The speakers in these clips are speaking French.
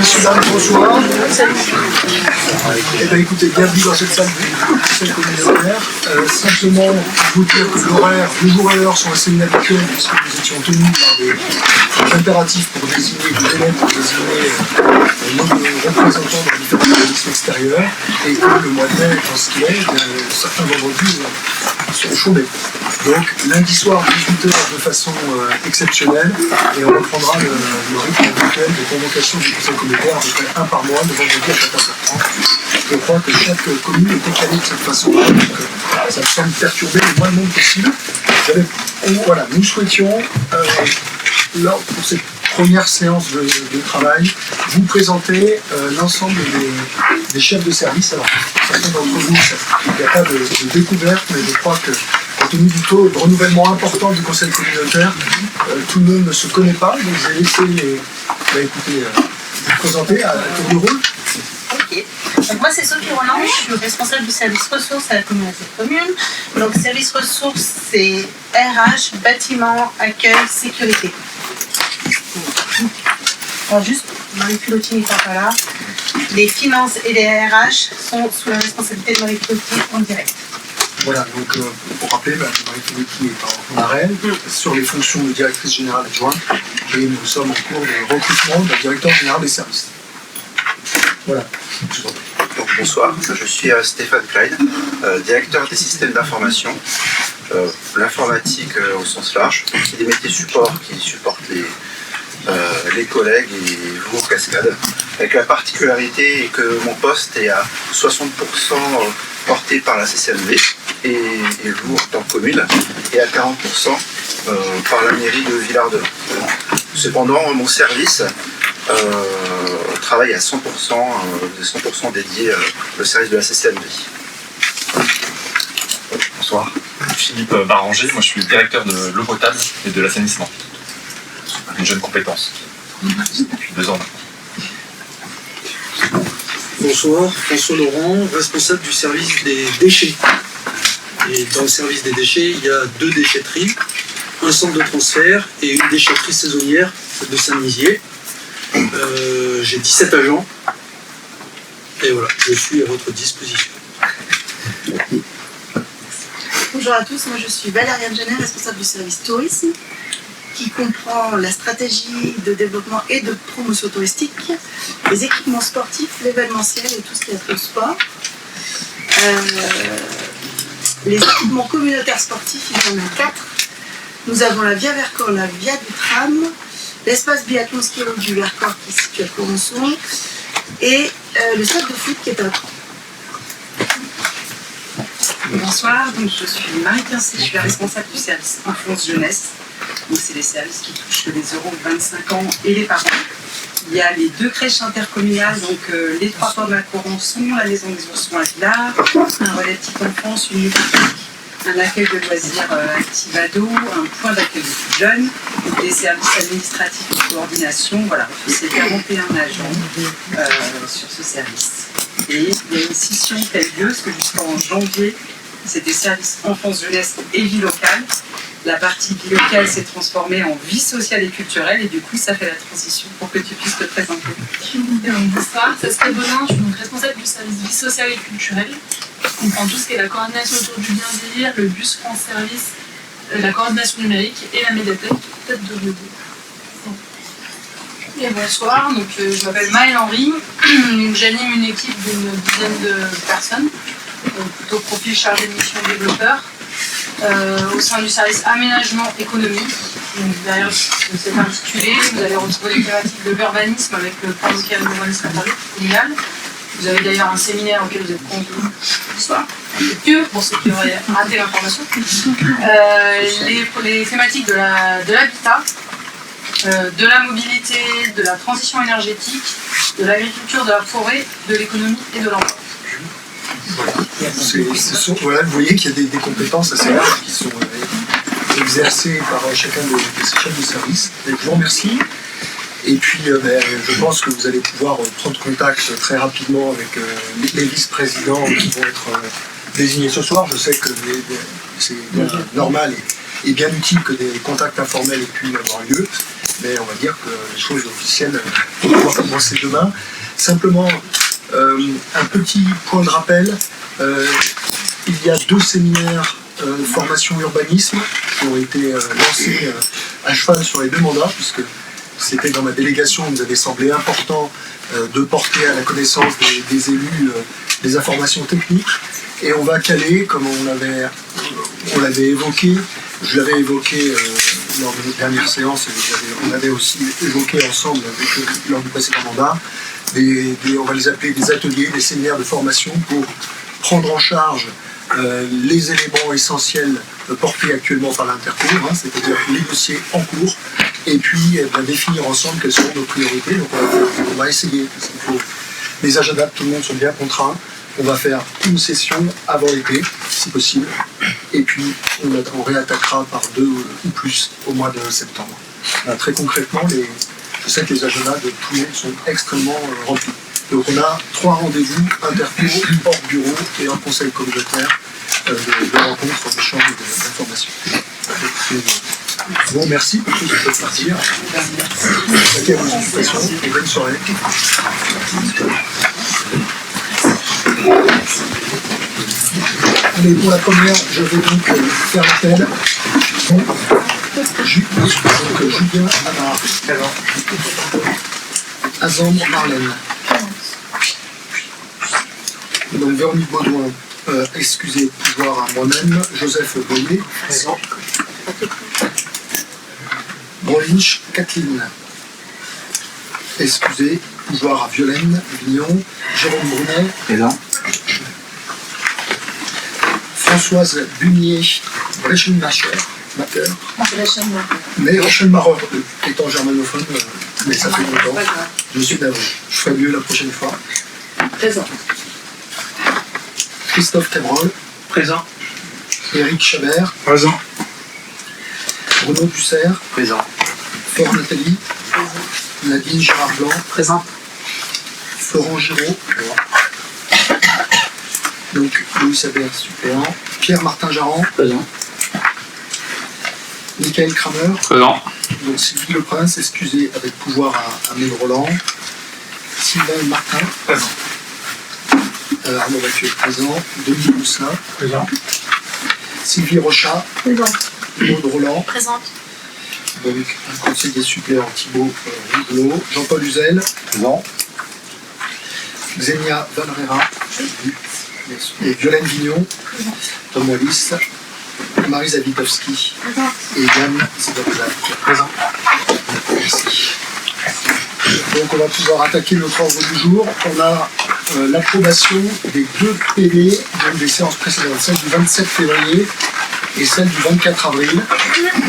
messieurs, dames, bonsoir. Eh bien, écoutez, bienvenue dans cette salle communautaire. Simplement, vous dire que l'horaire, le jour et l'heure sont assez inhabituels puisque nous étions tenus par des impératifs pour désigner, des délais pour désigner nos représentants dans différents organismes extérieurs et que le mois de mai, dans ce qu'il est, certains vendredis sont chômés. Donc, lundi soir, 18h de façon exceptionnelle et on reprendra le rythme habituel de convocation du conseil communautaire à peu près un par mois, le vendredi à 14h30. Je crois que chaque commune est décalée de cette façon-là, donc ça me semble perturber le moins de monde possible. Voilà, nous souhaitions, pour cette première séance de travail, vous présenter l'ensemble des chefs de service. Alors, certains d'entre vous, il n'y a pas de découverte, mais je crois que, compte tenu du taux de renouvellement important du conseil communautaire, tout le monde ne se connaît pas, donc je vais laisser vous présenter à tour de rôle. Ok. Donc moi c'est Sophie Roland, je suis responsable du service ressources à la communauté de communes. Donc service ressources c'est RH, bâtiment, accueil, sécurité. Alors juste, Marie-Culottine n'étant pas là, les finances et les RH sont sous la responsabilité de Marie-Culottine en direct. Voilà, donc pour rappeler, Marie-Culottine est en arrêt sur les fonctions de directrice générale adjointe et nous sommes en cours de recrutement d'un directeur général des services. Voilà. Donc, bonsoir, je suis Stéphane Klein, directeur des systèmes d'information, l'informatique au sens large, qui des métiers support qui supportent les collègues et vous en cascade, avec la particularité que mon poste est à 60% porté par la CCMV et vous en tant que commune, et à 40% par la mairie de Villard-de-Lans. Cependant, mon service travaille à 100% dédié au service de la CCMV. Bonsoir, Philippe Baranger, moi je suis directeur de l'eau potable et de l'assainissement. Une jeune compétence, depuis 2 ans maintenant. Bonsoir, François Laurent, responsable du service des déchets. Et dans le service des déchets, il y a 2 déchetteries, un centre de transfert et une déchetterie saisonnière de Saint-Nizier. J'ai 17 agents et voilà, je suis à votre disposition. Bonjour à tous, moi je suis Valériane Genet, responsable du service tourisme, qui comprend la stratégie de développement et de promotion touristique, les équipements sportifs, l'événementiel et tout ce qui est au sport. Les équipements communautaires sportifs, il y en a 4. Nous avon la Via Vercors, la Via du Tram, l'espace biathlon ski du Vercors qui est situé à Coronçon et le stade de foot qui est à Caen. Bonsoir, donc je suis Marie Pincé, je suis la responsable du service enfance-jeunesse. Donc c'est les services qui touchent les euros de 25 ans et les parents. Il y a les 2 crèches intercommunales, donc les 3 pommes à Coronçon, la maison des oursons à Villars, un relais petite enfance, une bibliothèque, un accueil de loisirs Activado, un point d'accueil de plus jeunes, des services administratifs et de coordination. Voilà, c'est 41 agents sur ce service. Et il y a une scission qui a eu lieu, parce que jusqu'en janvier, c'était service enfance, jeunesse et vie locale. La partie vie locale s'est transformée en vie sociale et culturelle et du coup ça fait la transition pour que tu puisses te présenter. Bonsoir, c'est Stéphane Bonin, je suis donc responsable du service vie sociale et culturelle. On prend tout ce qui est la coordination autour du bien vieillir, le bus France Service, la coordination numérique et la médiathèque, peut-être de le dire. Et bonsoir, donc, je m'appelle Maëlle Henry, j'anime une équipe d'une dizaine de personnes, plutôt profil chargé de mission développeur. Au sein du service aménagement économique. Donc, derrière cet intitulé, vous allez retrouver les thématiques de l'urbanisme avec le plan local d'urbanisme communal. Vous avez d'ailleurs un séminaire auquel vous êtes conviés ce soir, que pour ceux qui auraient raté l'information. Les thématiques de l'habitat, de la mobilité, de la transition énergétique, de l'agriculture, de la forêt, de l'économie et de l'emploi. Voilà, vous voyez qu'il y a des compétences assez larges qui sont exercées par chacun de ces chefs de service. Et je vous remercie. Et puis, je pense que vous allez pouvoir prendre contact très rapidement avec les vice-présidents qui vont être désignés ce soir. Je sais que c'est normal est bien utile que des contacts informels aient pu avoir lieu, mais on va dire que les choses officielles vont pouvoir commencer demain. Simplement, un petit point de rappel, il y a 2 séminaires formation urbanisme qui ont été lancés à cheval sur les 2 mandats, puisque c'était dans ma délégation, il nous avait semblé important de porter à la connaissance des élus des informations techniques. Et on va caler, comme on l'avait évoqué, je l'avais évoqué lors de notre dernière séance, et on avait aussi évoqué ensemble lors du précédent mandat, on va les appeler des ateliers, des séminaires de formation pour prendre en charge les éléments essentiels portés actuellement par l'Intercour, c'est-à-dire les dossiers en cours, et puis définir ensemble quelles sont nos priorités. Donc on va essayer, parce qu'il faut les agendas de tout le monde sont bien contraints. On va faire une session avant l'été, si possible, et puis on réattaquera par 2 ou plus au mois de septembre. Là, très concrètement, je sais que les agendas de tout le monde sont extrêmement remplis. Donc on a 3 rendez-vous, intercours, hors bureau et un conseil communautaire de rencontres, d'échanges d'informations. Je vous remercie pour tous de partir. Merci à vos occupations et bonne soirée. Allez, pour la première, je vais donc faire l'appel. Julien Amar. Azambre Marlène. Donc Véronique Baudouin, excusez, pouvoir à moi-même. Joseph Boyer, présent. Brolinch, Kathleen. Excusez, pouvoir à Violaine Vignon. Jérôme Brunet, présent. Françoise Bunier, Brechenmacher, mais Brechenmacher étant germanophone, mais ça fait longtemps. Je suis navré. Je ferai mieux la prochaine fois. Présent. Christophe Cabrol. Présent. Éric Chabert. Présent. Bruno Dussert. Présent. Flore Nathalie. Présent. Nadine Gérard-Blanc. Présent. Florent Giraud. Donc Louis Sabert, suppléant. Pierre-Martin Jarran. Présent. Michael Kramer. Présent. Donc Sylvie Le Prince, excusez, avec pouvoir à Mille Roland. Sylvain Martin. Présent. Arnaud Mathieu présent. Denis Mousselin. Présent. Sylvie Rochat. Présent. Maud Roland. Présente. Donc un conseiller suppléant Thibaut Rigelot. Jean-Paul Uzel. Présent. Xenia Valrera. Et Violaine Vignon. Tom Wallis. Marie Zabitowski. Et Yann Zidorczak. Présent. Merci. Donc on va pouvoir attaquer notre ordre du jour. On a l'approbation des 2 PV donc des séances précédentes, celle du 27 février et celle du 24 avril.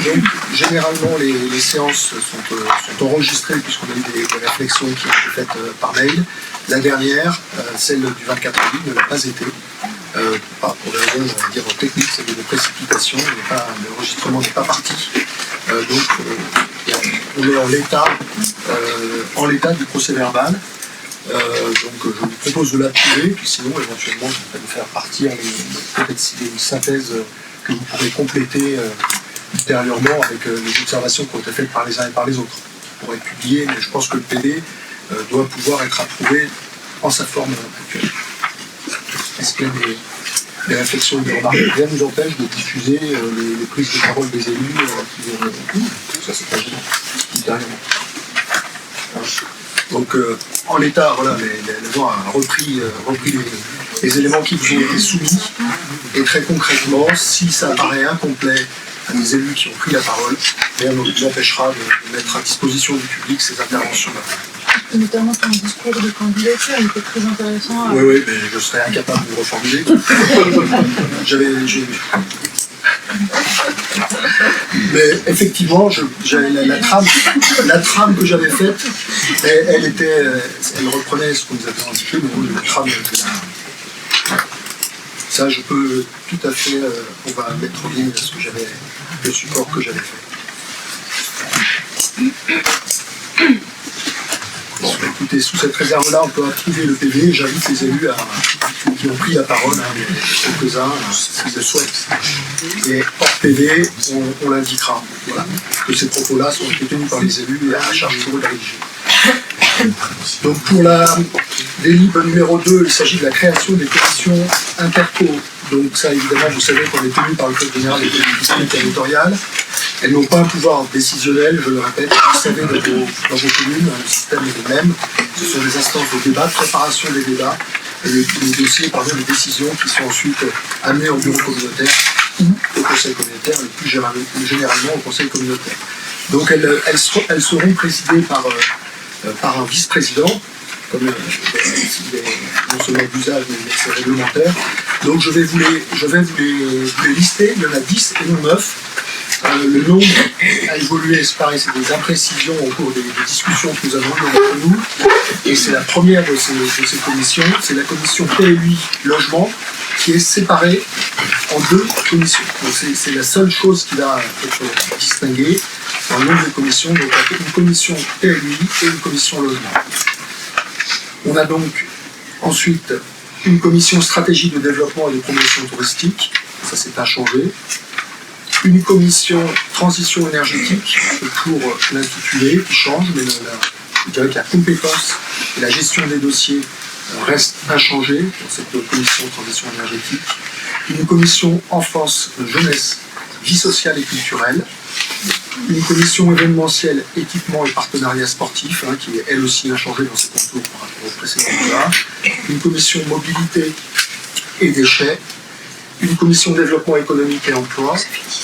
Donc généralement les séances sont enregistrées puisqu'on a eu des réflexions qui ont été faites par mail. La dernière, celle du 24 avril, ne l'a pas été. Pour des raisons, on va dire, techniques, c'est de précipitation, l'enregistrement n'est pas parti. Donc on est en l'état du procès verbal. Donc je vous propose de l'approuver, puis sinon éventuellement je vais vous faire partir une synthèse que vous pourrez compléter ultérieurement avec les observations qui ont été faites par les uns et par les autres. Pour être publié, mais je pense que le PD doit pouvoir être approuvé en sa forme actuelle. Est-ce qu'il y a des réflexions, des remarques? Rien ne nous empêche de diffuser les prises de parole des élus ça c'est pas gênant, ultérieurement. Donc en l'état, voilà, la loi a repris les éléments qui vous ont été soumis, et très concrètement, si ça paraît incomplet à des élus qui ont pris la parole, rien ne nous empêchera de mettre à disposition du public ces interventions-là. Notamment ton discours de candidature, il était très intéressant. Oui, mais je serais incapable de le reformuler. Mais effectivement, la trame que j'avais faite, elle reprenait ce que vous avez indiqué, mais la trame était là. Ça, je peux tout à fait, on va mettre en ligne le support que j'avais fait. Bon, écoutez, sous cette réserve-là, on peut approuver le PV. J'invite les élus qui ont pris la parole, quelques-uns, s'ils le souhaitent. Et hors PV, on l'indiquera. Voilà. Que ces propos-là sont tenus par les élus et à la charge pour eux de rédiger. Donc pour la délib numéro 2, il s'agit de la création des commissions interco. Donc ça, évidemment, vous savez qu'on est tenu par le Code général des collectivités territoriales. Elles n'ont pas un pouvoir décisionnel, je le répète. Vous savez, dans vos communes, le système est le même. Ce sont des instances de débat, de préparation des débats, et les dossiers, les décisions qui sont ensuite amenées au bureau communautaire ou au conseil communautaire, et plus généralement au conseil communautaire. Donc elles seront présidées par un vice-président, comme il est non seulement d'usage, mais c'est réglementaire. Donc je vais vous les lister, il y en a 10 et non 9. Le nombre a évolué, c'est pareil, c'est des imprécisions au cours des discussions que nous avons eues entre nous. Et c'est la première de ces commissions, c'est la commission PLUI Logement, qui est séparée en 2 commissions. Donc c'est la seule chose qui va être distinguée dans le nombre de commissions. Donc une commission PLUI et une commission Logement. On a donc ensuite une commission stratégie de développement et de promotion touristique, ça c'est inchangé. Une commission transition énergétique, pour l'intitulé qui change, mais je dirais que la compétence et la gestion des dossiers restent inchangées dans cette commission transition énergétique. Une commission enfance, jeunesse, vie sociale et culturelle. Une commission événementielle, équipement et partenariat sportif, qui est elle aussi inchangée dans ses contours par rapport au précédent débat. Une commission mobilité et déchets. Une commission développement économique et emploi.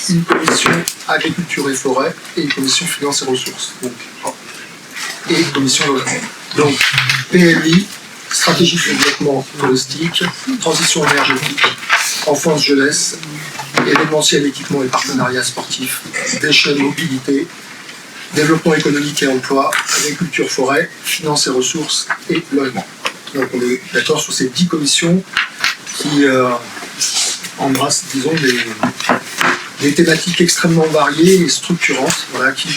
Une commission agriculture et forêt. Et une commission finances et ressources. Et une commission logement. Donc, PLI, stratégie de développement touristique, transition énergétique, enfance, jeunesse, événementiel, équipement et partenariat sportif, déchets, mobilité, développement économique et emploi, agriculture, forêt, finances et ressources et logement. Donc on est d'accord sur ces 10 commissions qui embrassent, disons, des thématiques extrêmement variées et structurantes, voilà, qui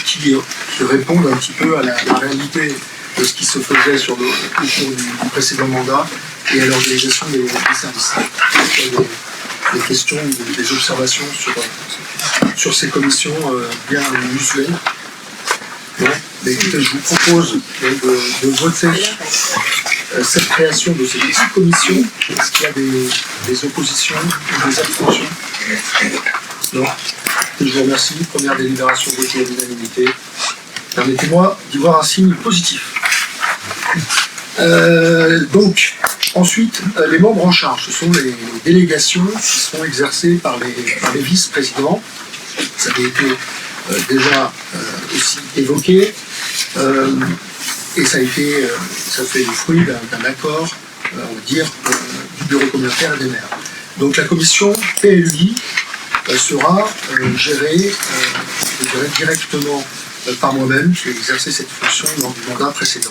répondent un petit peu à la réalité de ce qui se faisait au cours du précédent mandat et à l'organisation des services. Des questions ou des observations sur ces commissions bien muselées. Bon, mais écoutez, je vous propose de voter cette création de ces 10 commissions. Est-ce qu'il y a des oppositions ou des abstentions? Non. Et je vous remercie. Première délibération votée à l'unanimité. Permettez-moi d'y voir un signe positif. Donc, ensuite, les membres en charge, ce sont les délégations qui seront exercées par les vice-présidents. Ça avait été déjà aussi évoqué, et ça fait le fruit d'un accord, on va dire, du bureau communautaire et des maires. Donc la commission PLUI sera gérée, je dirais, directement par moi-même, qui ai exercé cette fonction lors du mandat précédent.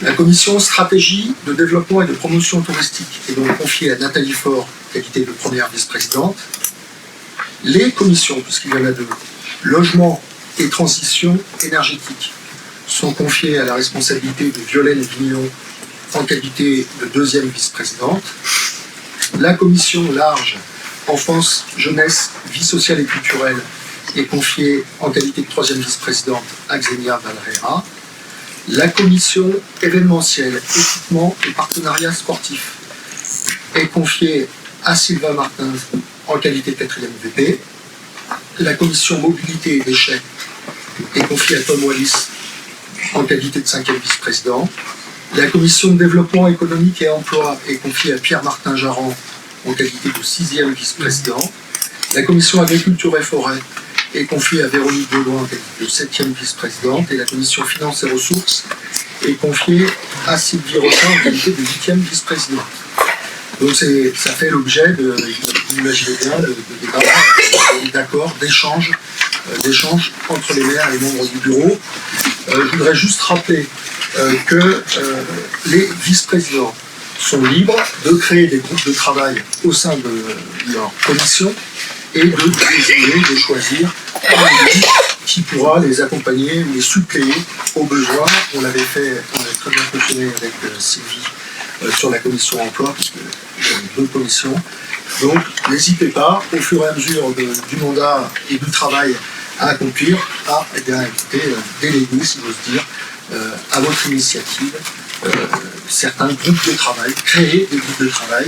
La commission stratégie de développement et de promotion touristique est donc confiée à Nathalie Faure, qualité de première vice-présidente. Les commissions, puisqu'il y en a 2, logement et transition énergétique, sont confiées à la responsabilité de Violaine Vignon en qualité de deuxième vice-présidente. La commission large, enfance, jeunesse, vie sociale et culturelle, est confiée en qualité de troisième vice-présidente à Xenia Valrera. La commission événementielle, équipement et partenariat sportif est confiée à Sylvain Martin en qualité de quatrième VP. La commission mobilité et déchets est confiée à Tom Wallis en qualité de cinquième vice-président. La commission développement économique et emploi est confiée à Pierre-Martin Jarran en qualité de sixième vice-président. La commission agriculture et forêt est confiée à Véronique Baudouin en qualité de septième vice-présidente, et la commission finances et ressources est confiée à Sylvie Rochin en qualité de huitième vice-présidente. Donc ça fait l'objet vous imaginez bien, de débats, d'accords, d'échanges entre les maires et les membres du bureau. Je voudrais juste rappeler que les vice-présidents sont libres de créer des groupes de travail au sein de leur commission et de désigner, de choisir un élu qui pourra les accompagner ou les suppléer au besoin. On avait très bien fonctionné avec Sylvie sur la commission emploi, puisque j'ai 2 commissions. Donc, n'hésitez pas, au fur et à mesure du mandat et du travail à accomplir, à déléguer, si j'ose dire, à votre initiative, certains groupes de travail, créer des groupes de travail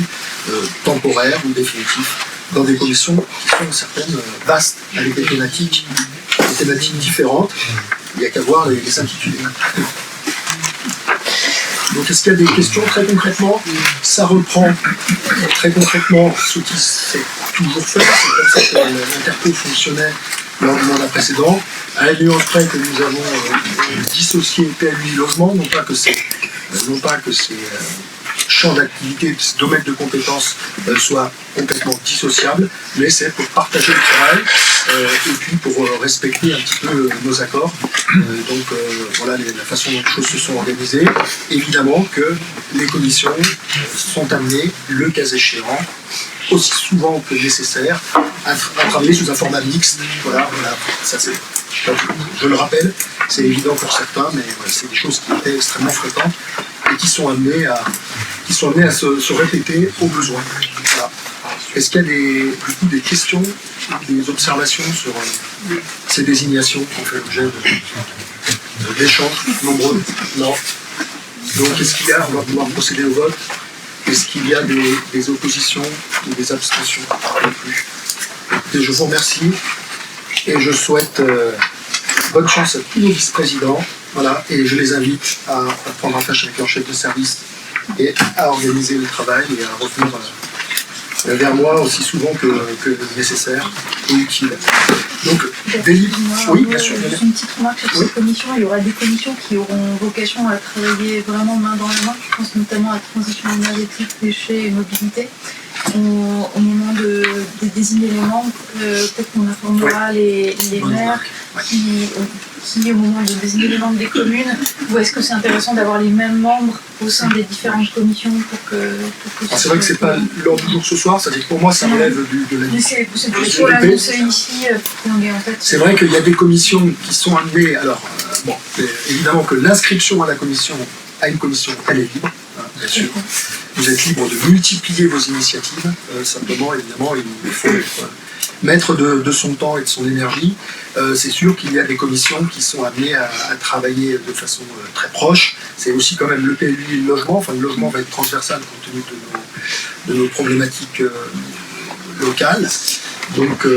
temporaires ou définitifs dans des commissions qui sont certaines vastes, avec des thématiques différentes. Il n'y a qu'à voir les intitulés. Donc, est-ce qu'il y a des questions très concrètement? Ça reprend très concrètement ce qui s'est toujours fait. C'est comme ça que l'interco fonctionnait lors du mandat précédent, à la nuance près que nous avons dissocié PLUI logement, non pas que ces champs d'activité, ces domaines de compétences soient complètement dissociables, mais c'est pour partager le travail et puis pour respecter un petit peu nos accords. Donc voilà la façon dont les choses se sont organisées. Évidemment que les commissions sont amenées, le cas échéant, aussi souvent que nécessaire, à travailler sous un format mixte. Voilà, ça c'est, je le rappelle, c'est évident pour certains, mais c'est des choses qui étaient extrêmement fréquentes et qui sont amenées à se répéter au besoin. Voilà. Est-ce qu'il y a des questions, des observations sur ces désignations qui ont fait l'objet d'échanges nombreux? Non. Donc est-ce qu'il y a, on va pouvoir procéder au vote, est-ce qu'il y a des oppositions ou des abstentions? Non plus. Et je vous remercie et je souhaite bonne chance à tous nos vice-présidents. Voilà, et je les invite à prendre en tâche avec leur chef de service et à organiser le travail et à revenir vers moi aussi souvent que nécessaire et utile. Donc, oui, bien sûr. Juste une petite remarque sur ces commissions. Il y aura des commissions qui auront vocation à travailler vraiment main dans la main. Je pense notamment à transition énergétique, déchets et mobilité. Au moment de désigner les membres, peut-être qu'on informera les maires qui, au moment de désigner les membres des communes, ou est-ce que c'est intéressant d'avoir les mêmes membres au sein des différentes commissions pour que c'est vrai que c'est pas l'ordre du jour ce soir, c'est-à-dire que pour moi ça relève de la c'est plutôt l'annoncer ici pour qu'on ait en tête. C'est vrai qu'il y a des commissions qui sont amenées. Alors, évidemment que l'inscription à une commission, elle est libre, hein, bien sûr. Vous êtes libre de multiplier vos initiatives, simplement, évidemment, il faut mettre de son temps et de son énergie. C'est sûr qu'il y a des commissions qui sont amenées à travailler de façon très proche. C'est aussi quand même le PLU et le logement. Enfin, le logement va être transversal compte tenu de nos problématiques locales. Donc,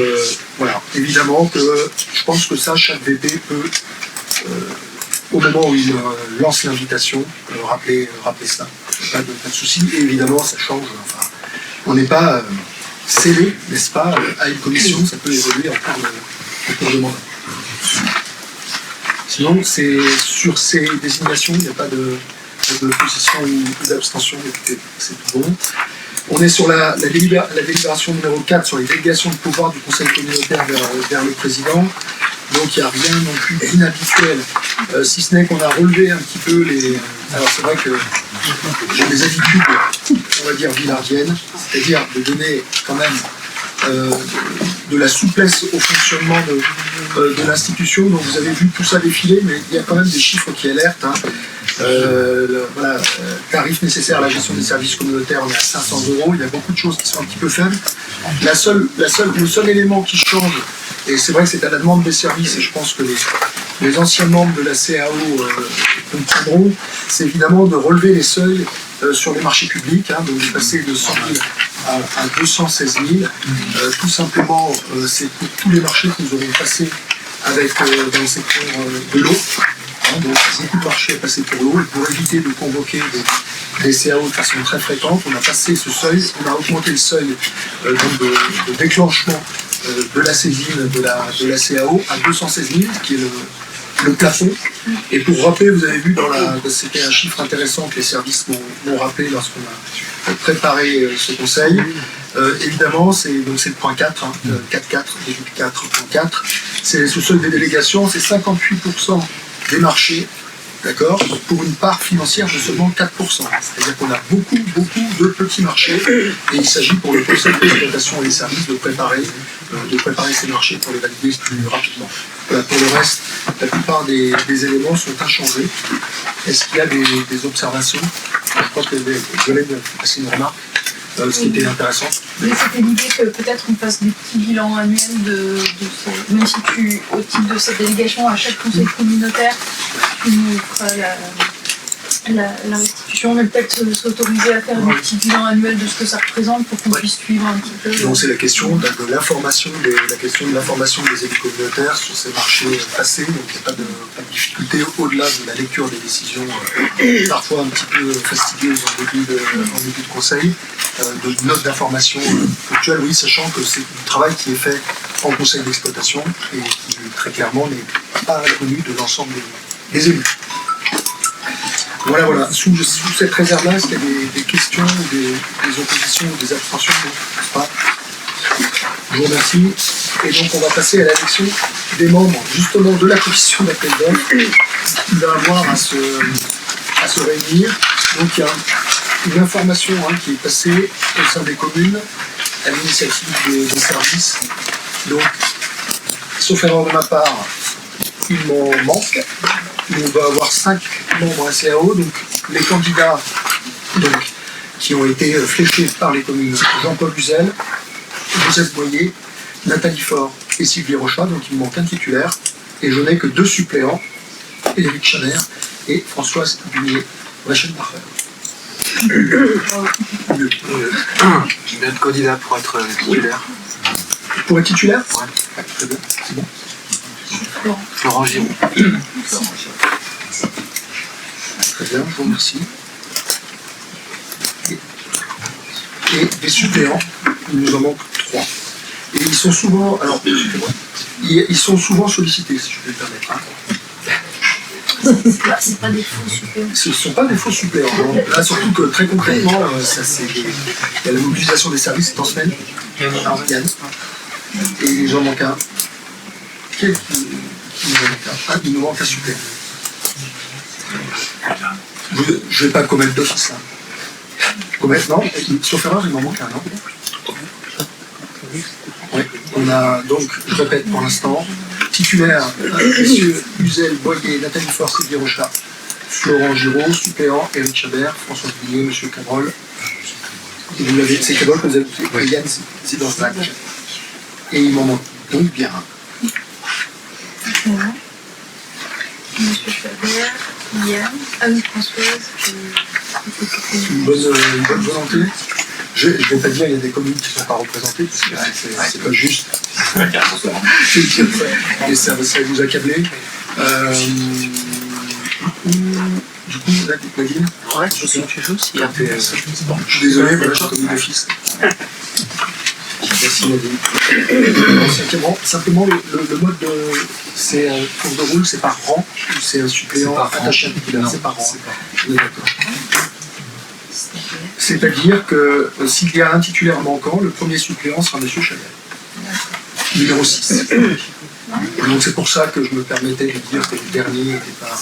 voilà. Évidemment que je pense que ça, chaque VP peut, au moment où il lance l'invitation, rappeler ça. Pas de souci. Et évidemment, ça change. Enfin, on n'est pas scellé, n'est-ce pas, à une commission. Ça peut évoluer en cours de mandat. Sinon, sur ces désignations, il n'y a pas de position ou d'abstention. C'est tout bon. On est sur la délibération numéro 4 sur les délégations de pouvoir du Conseil communautaire vers le président. Donc il n'y a rien non plus d'inhabituel, si ce n'est qu'on a relevé un petit peu les... Alors c'est vrai que j'ai des habitudes, on va dire, villardiennes, c'est-à-dire de donner quand même de la souplesse au fonctionnement de l'institution. Donc vous avez vu tout ça défiler, mais il y a quand même des chiffres qui alertent. Hein. Tarif nécessaire à la gestion des services communautaires, on est à 500 €. Il y a beaucoup de choses qui sont un petit peu faibles. Le seul élément qui change, et c'est vrai que c'est à la demande des services, et je pense que les anciens membres de la CAO comprendront, c'est évidemment de relever les seuils sur les marchés publics, hein, donc de passer de 100 000 à 216 000. Tout simplement, c'est pour tous les marchés que nous aurons passés dans le secteur de l'eau. Donc beaucoup de marchés à passer pour l'eau, et pour éviter de convoquer des CAO de façon très fréquente, on a passé ce seuil, on a augmenté le seuil de déclenchement de la saisine de la CAO à 216 000, qui est le plafond. Et pour rappeler, vous avez vu, c'était un chiffre intéressant que les services m'ont rappelé lorsqu'on a préparé ce conseil. Évidemment, c'est le point 4, 4.4, c'est ce seuil des délégations, c'est 58% des marchés, d'accord, pour une part financière de seulement 4%. C'est-à-dire qu'on a beaucoup de petits marchés, et il s'agit pour le conseil d'exploitation et les services de préparer ces marchés pour les valider plus rapidement. Voilà, pour le reste, la plupart des éléments sont inchangés. Est-ce qu'il y a des observations? Je crois que Violaine a passé une remarque. ce qui était intéressant. Mais c'était l'idée que peut-être on fasse des petits bilans annuels de ces... Même si tu, au titre de cette délégation, à chaque conseil communautaire, tu nous feras la restitution, mais peut-être s'autoriser à faire des petits bilans annuels de ce que ça représente pour qu'on puisse suivre un petit peu. Donc c'est la question de l'information des élus communautaires sur ces marchés passés. Donc il n'y a pas de difficulté au-delà de la lecture des décisions parfois un petit peu fastidieuses en début de conseil, de notes d'information ponctuelles, oui, sachant que c'est du travail qui est fait en conseil d'exploitation et qui très clairement n'est pas connu de l'ensemble des élus. Voilà. Sous cette réserve-là, est-ce qu'il y a des questions, ou des oppositions, ou des abstentions? Pas. Je vous remercie. Et donc, on va passer à l'élection des membres, justement, de la commission d'appel d'offres, qui va avoir à se réunir. Donc, il y a une information qui est passée au sein des communes à l'initiative des services. Donc, sauf erreur de ma part, il m'en manque. On va avoir 5 membres SCAO, donc les candidats qui ont été fléchés par les communes: Jean-Paul Uzel, Joseph Boyer, Nathalie Faure et Sylvie Rochat, donc il me manque un titulaire, et je n'ai que 2 suppléants, Éric Chabert et Françoise Bunier. Rachel Barfer. Je viens de candidat pour être titulaire. Pour être titulaire? Ouais, très bien, c'est bon. Florent Giroux. Très bien, je vous remercie. Et des suppléants, il nous en manque 3. Et ils sont souvent, ils sont souvent sollicités, si je peux me permettre. C'est pas des faux suppléants. Ce ne sont pas des faux suppléants. Là, surtout que très concrètement, il y a la mobilisation des services, c'est en semaine. Yann. Et j'en manque un. Il nous manque un suppléant. Je ne vais pas commettre d'office. Non, sauf erreur, il m'en manque un, non? Oui, on a donc, je répète pour l'instant, titulaire, messieurs Uzel, Boyer, Nathalie Faure, Sylvie Rochat, Florent Giraud, suppléant, Éric Chabert, François Bunier, monsieur Cabrol. Et vous l'avez, c'est Cabrol que vous avez dit, Yann Zidorzak. Et il m'en manque donc bien un. Voilà. Monsieur Chabert, Yann, Anne Françoise, une bonne volonté. Je ne vais pas dire qu'il y a des communes qui ne sont pas représentées, parce que c'est pas juste. Et ça vous accabler. Du coup, Nadine? Ouais, je sais quelque chose. Je suis désolé, voilà, j'ai commis d'office. Merci Nadine. Simplement, le mode c'est course de roule, c'est par rang, ou c'est un suppléant attaché à titulaire? C'est par rang. On est d'accord. C'est-à-dire que s'il y a un titulaire manquant, le premier suppléant sera M. Chabert. Numéro 6. Donc c'est pour ça que je me permettais de dire que le dernier n'était pas...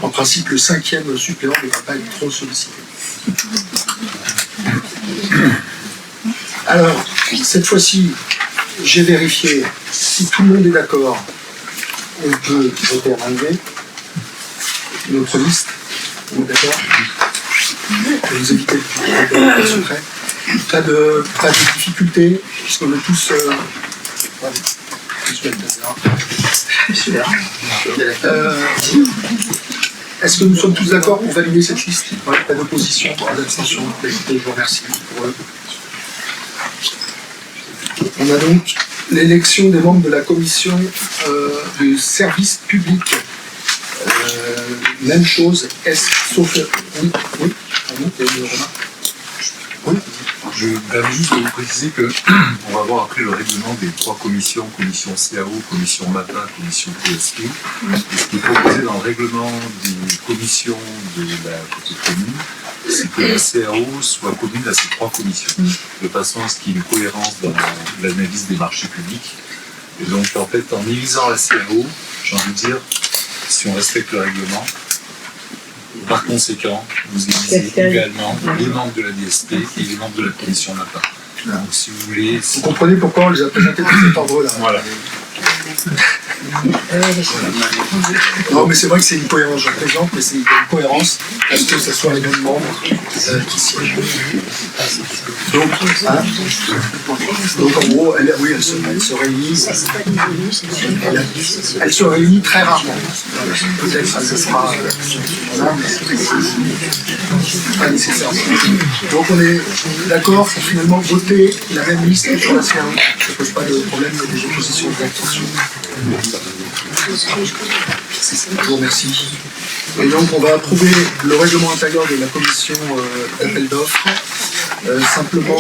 En principe, le 5e suppléant ne va pas être trop sollicité. Alors, cette fois-ci, j'ai vérifié si tout le monde est d'accord. On peut voter à main levée. Notre liste. On est d'accord? Vous évitez le secret. Pas de difficulté, puisque on est tous. Est-ce que nous sommes tous d'accord pour valider cette liste? Pas d'opposition, pas d'abstention. Je vous remercie. On a donc l'élection des membres de la commission du service public. Même chose, sauf... Oui, pardon, il y a une remarque. Oui. Je vais juste vous préciser qu'on va voir après le règlement des 3 commissions, commission CAO, commission MAPA, commission PSP. Ce qui est proposé dans le règlement des commissions de la petite commune, c'est que la CAO soit commune à ces 3 commissions, de façon à ce qu'il y ait une cohérence dans l'analyse des marchés publics. Et donc en fait, en élisant la CAO, j'ai envie de dire, si on respecte le règlement, par conséquent, vous élisez également les membres de la DSP et les membres de la commission MAPA. Donc, si vous voulez... Vous comprenez pourquoi on les a présentés dans cet ordre-là. Voilà. Non, mais c'est vrai que c'est une cohérence, je présente, mais il y a une cohérence à ce que ce soit les mêmes membres qui siègent. Donc, donc en gros, elle se réunit très rarement. Peut-être ça sera pas nécessaire. Donc on est d'accord pour finalement voter la même liste sur la CAO. Ça ne pose pas de problème, il y a des oppositions d'abstention. Je vous remercie. Et donc on va approuver le règlement intérieur de la commission d'appel d'offres. Simplement,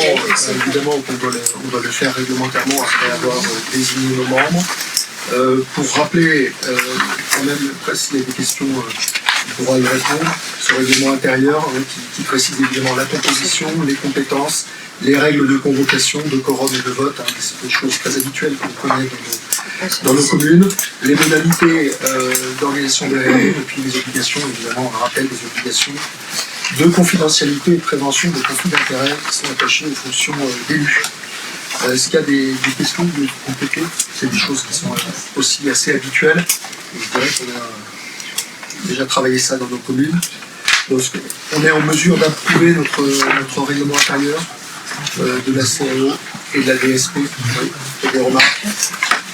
évidemment, on doit le faire réglementairement après avoir désigné nos membres. Pour rappeler, quand même, s'il y a des questions, on pourra y répondre. Ce règlement intérieur qui précise évidemment la composition, les compétences, les règles de convocation, de quorum et de vote, c'est des choses très habituelles qu'on connaît dans nos communes, les modalités d'organisation des réunions et puis les obligations, évidemment, on rappelle des obligations de confidentialité et de prévention des conflits d'intérêts qui sont attachés aux fonctions d'élus. Est-ce qu'il y a des questions que vous voulez compléter? C'est des choses qui sont aussi assez habituelles. Et je dirais qu'on a déjà travaillé ça dans nos communes. Donc, on est en mesure d'approuver notre règlement intérieur de la CAO et de la DSP. Oui. Il y a des remarques,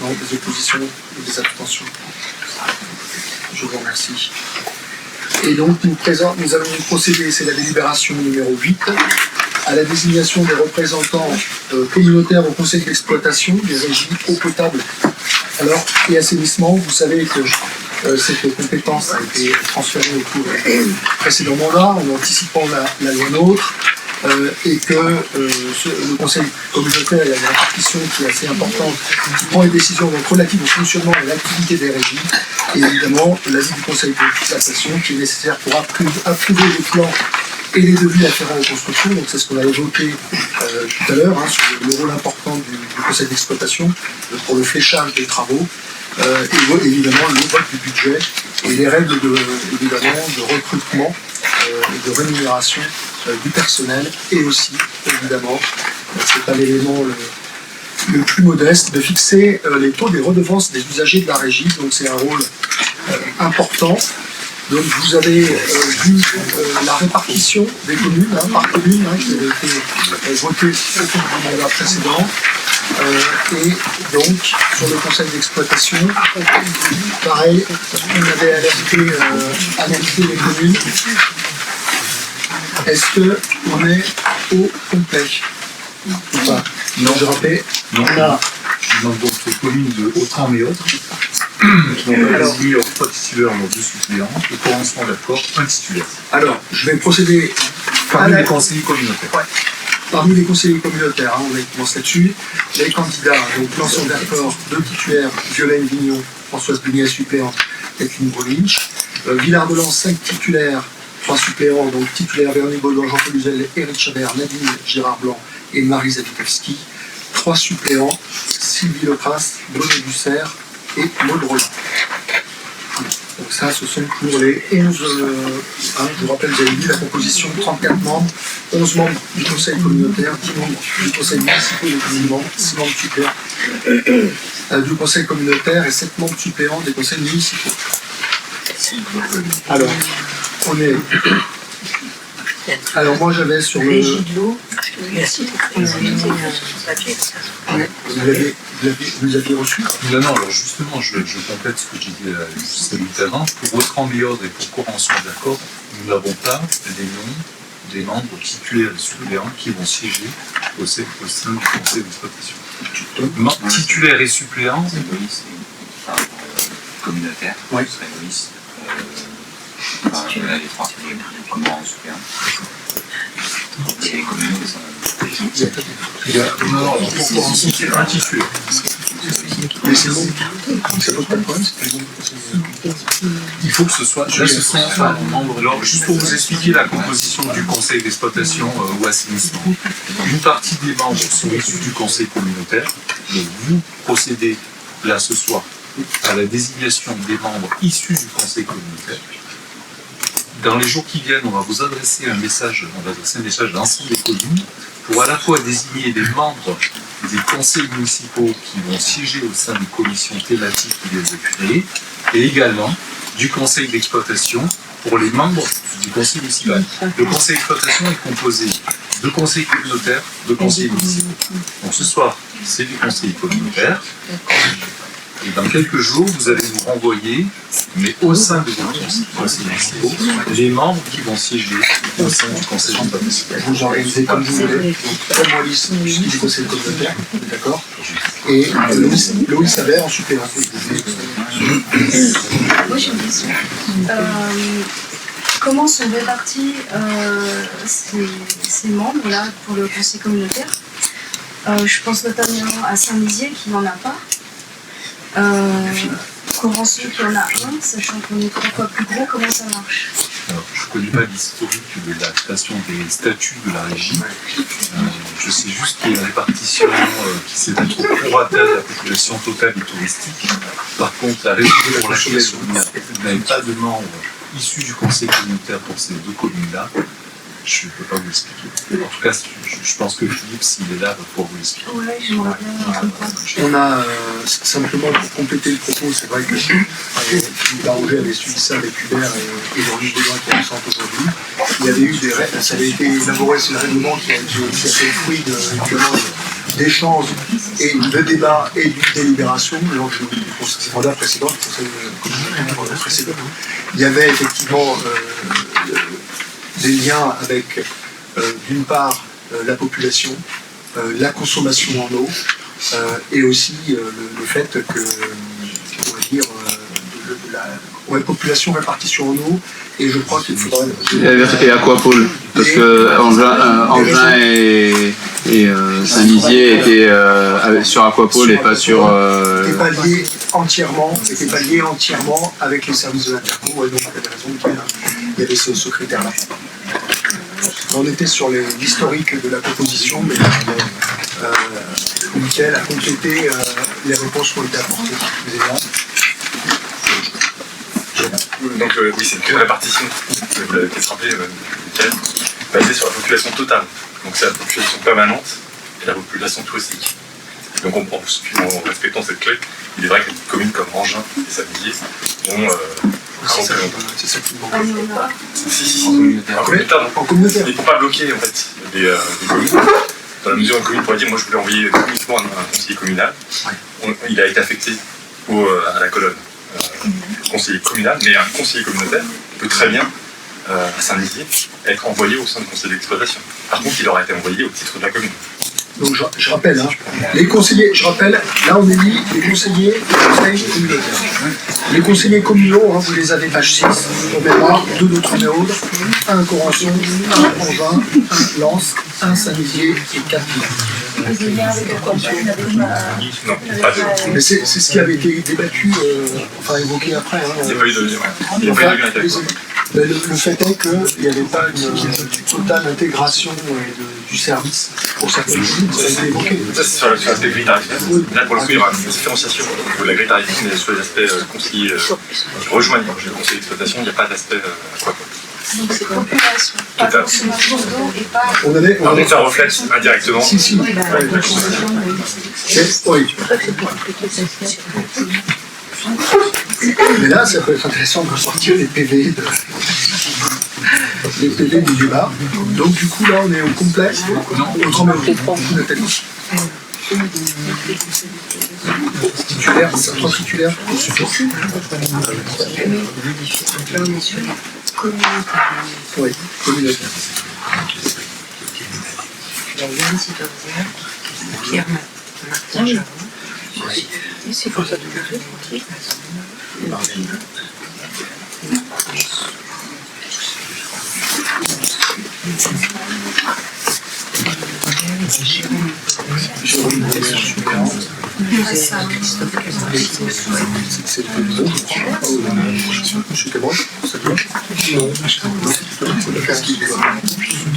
non, des oppositions ou des abstentions. Je vous remercie. Et donc, nous allons procéder, c'est la délibération numéro 8, à la désignation des représentants communautaires au conseil d'exploitation des régies eau potable et assainissement. Vous savez que cette compétence a été transférée au cours du précédent mandat en anticipant la loi NOTRe. Et que le conseil communautaire, il y a une répartition qui est assez importante, qui prend les décisions donc, relatives au fonctionnement et à l'activité des régies, et évidemment l'avis du conseil d'exploitation qui est nécessaire pour approuver les plans et les devis afférents aux constructions. Donc c'est ce qu'on a évoqué tout à l'heure, sur le rôle important du conseil d'exploitation pour le fléchage des travaux, et évidemment le vote du budget et les règles évidemment de recrutement et de rémunération du personnel, et aussi, évidemment, c'est pas l'élément le plus modeste, de fixer les taux des redevances des usagers de la régie. Donc c'est un rôle important. Donc vous avez vu la répartition des communes, par commune, qui avait été votée au cours du mandat précédent. Et donc, sur le conseil d'exploitation, pareil, on avait alerté les communes. Est-ce qu'on est au complet ou pas? Non, je rappelle. Non, donc les communes de Hautram et autres, qui ont désigné leurs 3 titulaires, leurs 2 suppléants, le commencement d'accord, 1 titulaire. Alors, je vais procéder parmi les conseillers communautaires. Ouais. Parmi les conseillers communautaires, on commence là-dessus. Les candidats, donc l'ensemble d'accord, 2 titulaires, Violaine Vignon, Françoise Bignet, suppléante, Kathleen Brolinch. Villard de Lans, 5 titulaires, 3 suppléants, donc titulaires Véronique Baudouin, Jean-Paul Uzel, Éric Chabert, Nadine Gérard Blanc et Marie Zawitkowski. 3 suppléants, Sylvie Lecras, Bruno Dussert et Maud Roland. Donc ça, ce sont pour les 11, je vous rappelle, vous avez dit la composition, 34 membres, 11 membres du conseil communautaire, 10 membres du conseil municipal et 6 membres suppléants du conseil communautaire et 7 membres suppléants des conseils municipaux. Alors, on est... Alors moi j'avais sur le... Vous aviez reçu? Non, alors justement, je complète ce que j'ai dit juste tout à l'heure. Pour votre ambiordre et pour convention d'accord, nous n'avons pas les noms des membres titulaires et suppléants qui vont siéger au sein du conseil d'exploitation. Titulaires et suppléants, communautaire, oui. Ce serait Loïs. Les 3 membres en suppléant. Et les communes non, pour convention, c'est un titulaire. Mais c'est bon, ça pose pas de problème, c'est pas bon. Il faut que ce soit. Là, ce sont membres. Alors, juste pour vous expliquer la composition du conseil d'exploitation ou assainissement. Une partie des membres sont issus du conseil communautaire. Donc, vous procédez là ce soir à la désignation des membres issus du conseil communautaire. Dans les jours qui viennent, on va vous adresser un message, à l'ensemble des communes pour à la fois désigner des membres des conseils municipaux qui vont siéger au sein des commissions thématiques qui les ont créées, et également du conseil d'exploitation pour les membres du conseil municipal. Le conseil d'exploitation est composé 2 conseillers communautaires, 2 conseillers municipaux. Donc ce soir, c'est du conseiller communautaire. Et dans quelques jours, vous allez nous renvoyer, mais au sein de vos conseils municipaux, les membres qui vont siéger au sein du conseil municipal. Vous organisez comme vous voulez. Comme moi, je suis du conseil communautaire, d'accord. Et Loïs avait en suppléant. Moi j'ai une question. Comment sont répartis ces membres-là pour le conseil communautaire? Je pense notamment à Saint-Lizier qui n'en a pas. Corançon qui en a un, sachant qu'on est 3 fois plus gros, comment ça marche? Alors, je ne connais pas l'historique de la création des statuts de la régie. Je sais juste qu'il y a une répartition qui s'est faite au prorata de la population totale et touristique. Par contre, la raison pour laquelle vous n'avez pas de membres issus du conseil communautaire pour ces 2 communes-là, je ne peux pas vous l'expliquer. En tout cas, je pense que Philippe, s'il est là, va pouvoir vous l'expliquer. Oui, j'aimerais bien comprendre. On a simplement pour compléter le propos, c'est vrai que Philippe Barranger avait suivi ça avec Hubert et Jean-Luc Baudouin qui est absent aujourd'hui. Il y avait eu des règles, ça avait été élaboré sur le règlement qui a fait le fruit d'échanges et de débats et d'une délibération lors du mandat précédent, du conseil communautaire précédent. Il y avait effectivement des liens avec, d'une part, la population, la consommation en eau, et aussi le fait que, on va dire, la population répartition en eau, et je crois qu'il faudra... Et Aquapole, parce que Angelin et Saint-Lizier étaient sur Aquapole et pas sur... N'était pas lié entièrement avec les services de l'Interco, et donc il y avait raison qu'il y avait ce critère-là. On était sur l'historique de la proposition, mais Mickaël a complété les réponses qui ont été apportées. Donc oui, c'est une répartition, vous l'avez peut-être rappelé, Mickaël, basée sur la population totale. Donc c'est la population permanente et la population touristique. Donc en respectant cette clé, il est vrai que des communes comme Angers et Saint-Lizier ont... c'est ça qui manque. Si, en communautaire. En communautaire. Il ne faut pas bloquer en fait des communes. Dans la mesure où une commune pourrait dire, moi je voulais envoyer uniquement un conseiller communal, il a été affecté à la colonne conseiller communal, mais un conseiller communautaire peut très bien, à Saint-Lizier, être envoyé au sein du conseil d'exploitation. Par contre, il aura été envoyé au titre de la commune. Donc je rappelle, les conseillers, là on est mis les conseillers communautaires. Les conseillers communaux, vous les avez page 6, en mémoire, 2 de Truméaude, 1 à Corançon, 1 à Angers, 1 Lens, 1 Saint-Lizier et 4 Non, pas de... Mais c'est ce qui avait été débattu, évoqué après. Il n'y a pas eu de lien. Le fait est qu'il n'y avait pas une totale intégration du service pour certaines communes, ça a été évoqué. Ça, c'est sur l'aspect grille tarifaire. Là, pour le coup, il y aura une différenciation de la grille tarifaire, mais sur les aspects conseillers qui rejoignent le conseil d'exploitation, il n'y a pas d'aspect aquapole. Donc c'est population, pas consommation d'eau et pas... Par contre, ça reflète indirectement. Si. Oui. Mais là, ça peut être intéressant de sortir les PV du débat. Donc du coup, là, on est au complet. Autrement, Nathalie. Titulaire, 3 titulaires. Là, on est sur la communautaire. Oui, communautaire. Yann Sidorzer, Pierre Martin Jaron. C'est pour ça tout à fait. Jérôme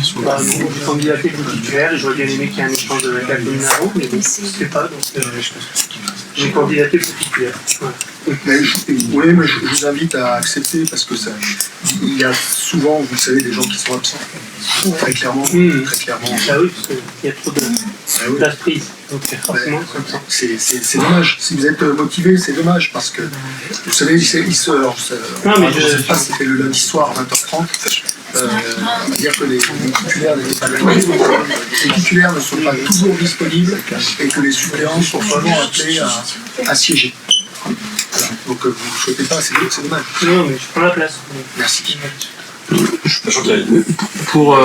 J'ai candidaté pour titulaire et j'aurais bien aimé qu'il y ait un échange avec la commune à Rome, mais bon, je ne pas, donc j'ai candidaté pour titulaire. Oui, mais je vous invite à accepter parce que il y a souvent, vous savez, des gens qui sont absents. Très clairement. Ah oui, parce qu'il y a trop de place prise. Donc forcément, c'est dommage. Si vous êtes motivé, c'est dommage parce que vous savez, il se. Non, mais je sais pas si c'était le lundi soir à 20h30. dire que les titulaires n'étaient pas là. Les titulaires ne sont pas toujours disponibles et que les suppléants sont vraiment appelés à siéger. Voilà. Donc vous ne souhaitez pas, c'est dommage. Non, mais je prends la place. Merci. Sachant qu'il y a, Pour,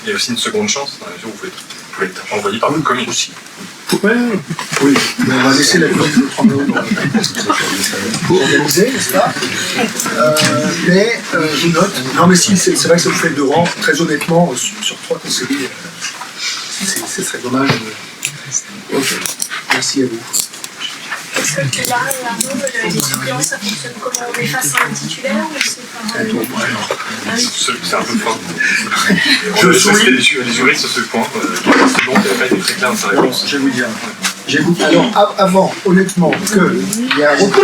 il y a aussi une seconde chance, dans la mesure où vous pouvez être envoyé par votre commune aussi. Oui, mais on va laisser la commune de 30 euros pour organiser, n'est-ce pas mais je note, non mais si, c'est vrai que ça vous fait 2 rangs, très honnêtement, sur 3 conseillers, ce serait dommage. Ok, merci à vous. Est-ce que là, Arnaud, les suppléants, ça fonctionne comment? On est face à un titulaire ou c'est pas C'est un peu fort. Je On a souris. sollicité les juristes sur ce point. C'est bon, il n'a pas été très clair dans sa réponse. Je vais vous dire. Alors, avant, honnêtement, qu'il y a un recours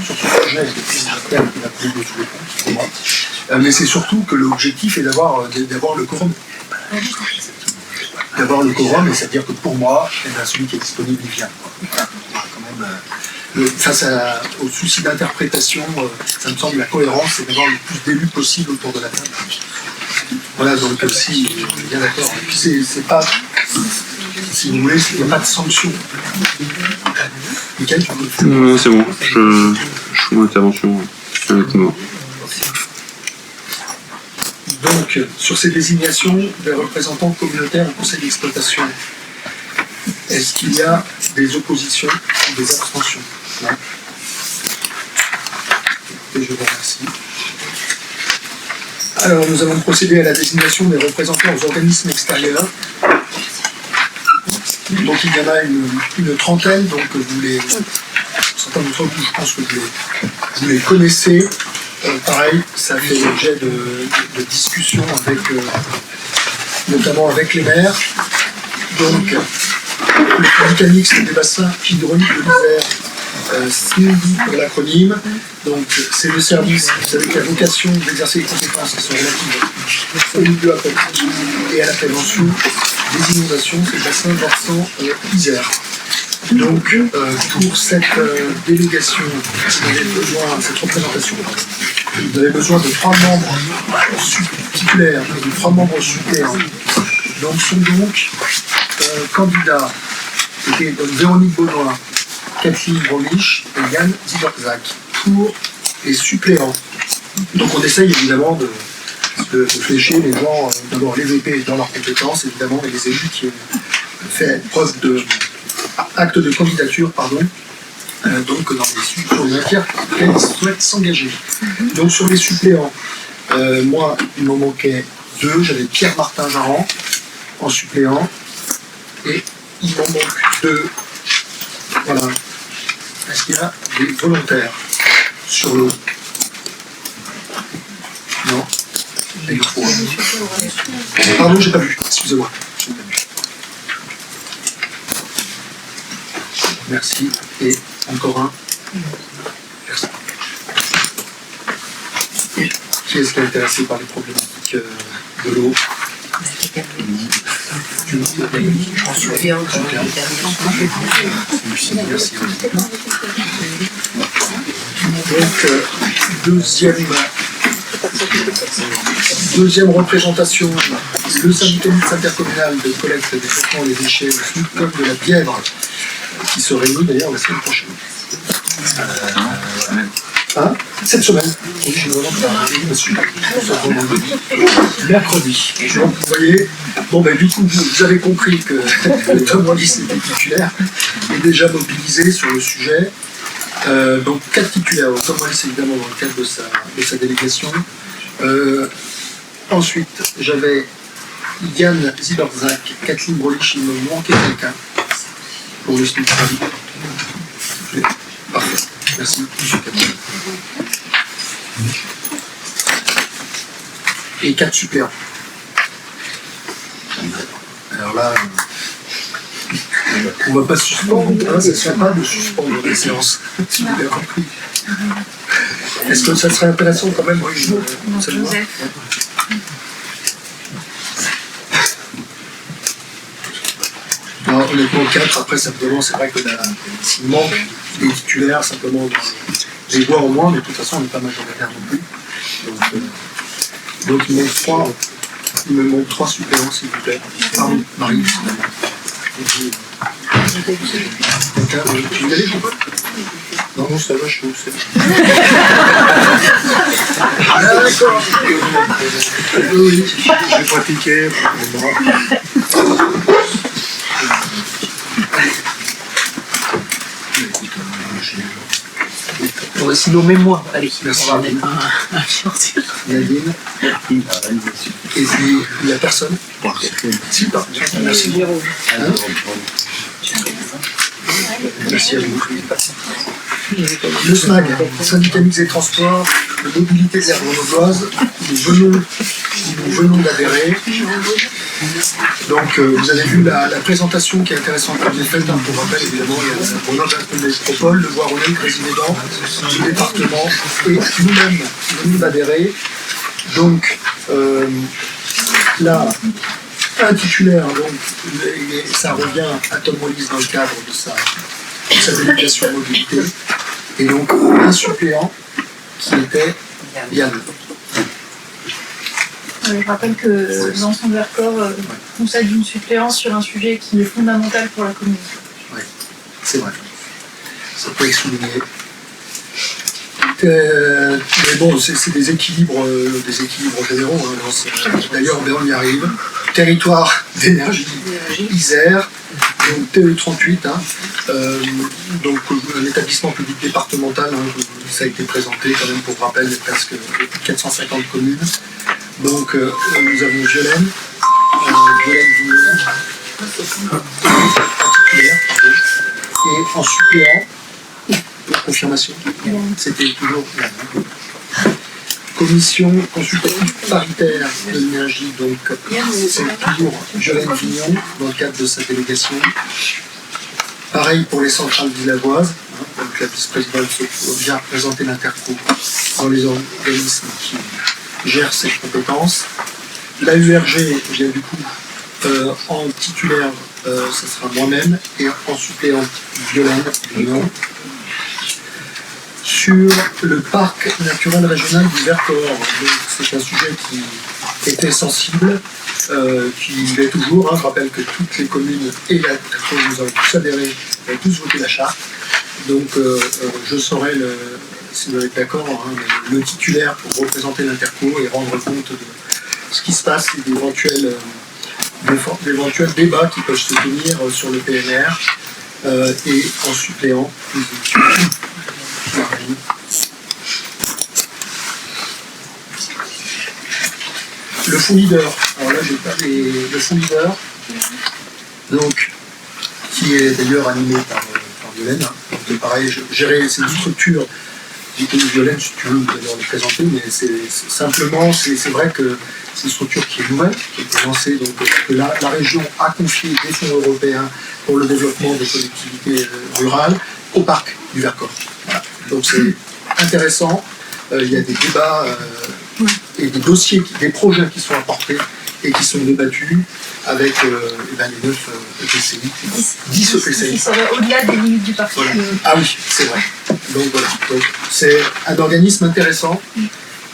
sur ce sujet depuis un terme qui n'a plus de tous les points, pour moi. Mais c'est surtout que l'objectif est d'avoir le quorum. D'avoir le quorum, et c'est-à-dire que pour moi, celui qui est disponible, il vient. Voilà, quand même, face au souci d'interprétation, ça me semble la cohérence, c'est d'avoir le plus d'élus possible autour de la table. Voilà, donc aussi, bien d'accord. Et puis c'est pas, si vous voulez, il n'y a pas de sanction. Michael, tu veux? Non, c'est bon, je fais mon intervention honnêtement. Donc, sur ces désignations des représentants communautaires au conseil d'exploitation, est-ce qu'il y a des oppositions ou des abstentions? Non. Et je vous remercie. Alors, nous allons procéder à la désignation des représentants aux organismes extérieurs. Donc, il y en a une trentaine, donc certains d'entre vous, je pense que vous les connaissez. Pareil, ça fait l'objet de discussions avec, notamment avec les maires. Donc, le syndicat mixte des bassins hydrauliques de l'Isère, SNIDI pour l'acronyme. Donc, c'est le service avec la vocation d'exercer les compétences qui sont relatives au milieu aquatique et à la prévention des inondations, c'est le bassin versant Isère. Donc, pour cette délégation, vous avez besoin, cette représentation, vous avez besoin de 3 membres titulaires et de 3 membres suppléants. Donc, sont donc candidats, c'était donc Véronique Baudouin, Kathleen Brolich et Yann Ziberzak. Pour les suppléants. Donc, on essaye évidemment de flécher les gens, d'abord les VP dans leurs compétences, évidemment, et les élus qui ont fait preuve acte de candidature, donc dans sur les matières pour lesquelles ils souhaitent s'engager. Donc sur les suppléants, moi, il m'en manquait 2, j'avais Pierre-Martin Jarran en suppléant, et il m'en manque 2. Voilà. Est-ce qu'il y a des volontaires sur l'eau? Non. Et le four. Pardon, j'ai pas vu. Excusez-moi. J'ai pas vu. Merci. Et encore un. Merci. Qui est-ce qui est intéressé par les problématiques de l'eau? En suppléant. Merci. Donc, deuxième représentation, le syndicat mixte intercommunal de collecte des traitements des déchets, le SNUCOM de la Bièvre, qui se réunit d'ailleurs la semaine prochaine. Cette semaine. Oui, je me demande dessus. Mercredi. Donc, vous voyez, bon, ben, du coup, vous avez compris que Tom Wallis était titulaire et déjà mobilisé sur le sujet. Donc 4 titulaires, Tom Wallis évidemment dans le cadre de sa délégation. Ensuite, j'avais Yann Ziberzak, Kathleen Brolich, il me manquait quelqu'un pour le SMIC. Parfait, merci, monsieur Capitaine. Et 4 suppléants. Alors là, on ne va pas suspendre, hein, ça ne sert pas de suspendre les séances, si vous avez compris. Est-ce que ça serait intéressant quand même? Oui, non, honnêtement, 4, après simplement, c'est vrai que s'il manque des titulaires, simplement, les voix en moins, mais de toute façon, on n'est pas majoritaire non plus. Donc, Donc il me manque 3 suppléants, s'il vous plaît. Pardon, Marie. Quelqu'un veut y aller, Jean-Paul ? Non, ça va, je suis où c'est. Ah, d'accord. Oui, je vais pratiquer. Voici nos mémoires. Allez, merci. On va mettre un sortir. Nadine. Et puis, il n'y a personne. Si, pardon. Merci. Hein? Merci à vous. Le SMAG, syndicat mixte des transports, de mobilité des grenobloises, nous venons d'adhérer. Donc vous avez vu la présentation qui est intéressante que j'ai faite. Pour rappel, évidemment, il y a Grenoble Métropole, le Voironais, le Grésy-les-Dents, le département, et nous-mêmes venons d'adhérer. Donc là, un titulaire, donc, et ça revient à Tom Wallis dans le cadre de sa délégation mobilité, et donc un suppléant qui était Yann. Je rappelle que l'ensemble Vercors concède une suppléance sur un sujet qui est fondamental pour la commune. Oui, c'est vrai. Ça peut être souligné. Mais bon, c'est des équilibres généraux. Hein, d'ailleurs, on y arrive. Territoire d'énergie Isère, donc TE38, hein, donc l'établissement public départemental, hein, ça a été présenté quand même pour rappel, presque 450 communes. Donc nous avons Violaine Vignon, particulière, et en suppléant, pour confirmation, c'était toujours commission consultative paritaire de l'énergie, donc c'est toujours Violaine Vignon dans le cadre de sa délégation. Pareil pour les centrales villageoises, hein, donc la vice-présidente vient représenter l'Interco dans les organismes qui gèrent ces compétences. La URG vient du coup en titulaire, ce sera moi-même, et en suppléant Violaine Vignon. Sur le parc naturel régional du Vercors, c'est un sujet qui était sensible, qui l'est toujours. Hein. Je rappelle que toutes les communes et la nous avons tous adhéré, tous voté la charte. Donc je serai, si vous êtes d'accord, hein, le titulaire pour représenter l'Interco et rendre compte de ce qui se passe et d'éventuels débats qui peuvent se tenir sur le PNR et en suppléant. Le fonds leader, alors là j'ai pas le fonds leader, donc qui est d'ailleurs animé par Violaine, hein. Donc pareil, gérer ces structures, j'ai connu Violaine, si tu veux d'ailleurs le présenter, mais c'est simplement, c'est vrai que c'est une structure qui est nouvelle, qui a été lancée, donc que la région a confié des fonds européens pour le développement des collectivités rurales au parc du Vercors. Voilà. Donc c'est intéressant, il y a des débats et des dossiers, des projets qui sont apportés et qui sont débattus avec les 9 EPCI, 10 EPCI. Qui serait au-delà des limites du parc. Voilà. Ah oui, c'est vrai. Donc voilà, c'est un organisme intéressant,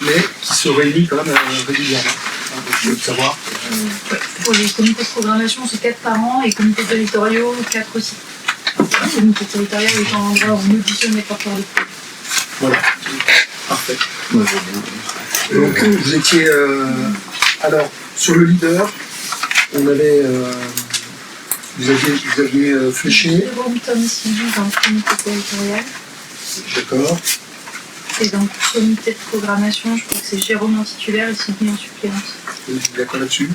mais qui se réunit quand même régulièrement. Donc il faut savoir. Pour les comités de programmation, c'est 4 par an, et comités territoriaux, 4 aussi. Les comités territoriaux étant l'endroit où on auditionne les porteurs de projets. Voilà, parfait. Donc vous étiez... alors, sur le leader, on avait... vous aviez fléché... Jérôme, Tom et Sylvie dans le comité territorial. D'accord. Et dans le comité de programmation, je crois que c'est Jérôme en titulaire et Sylvie en suppléance. Vous êtes d'accord là-dessus?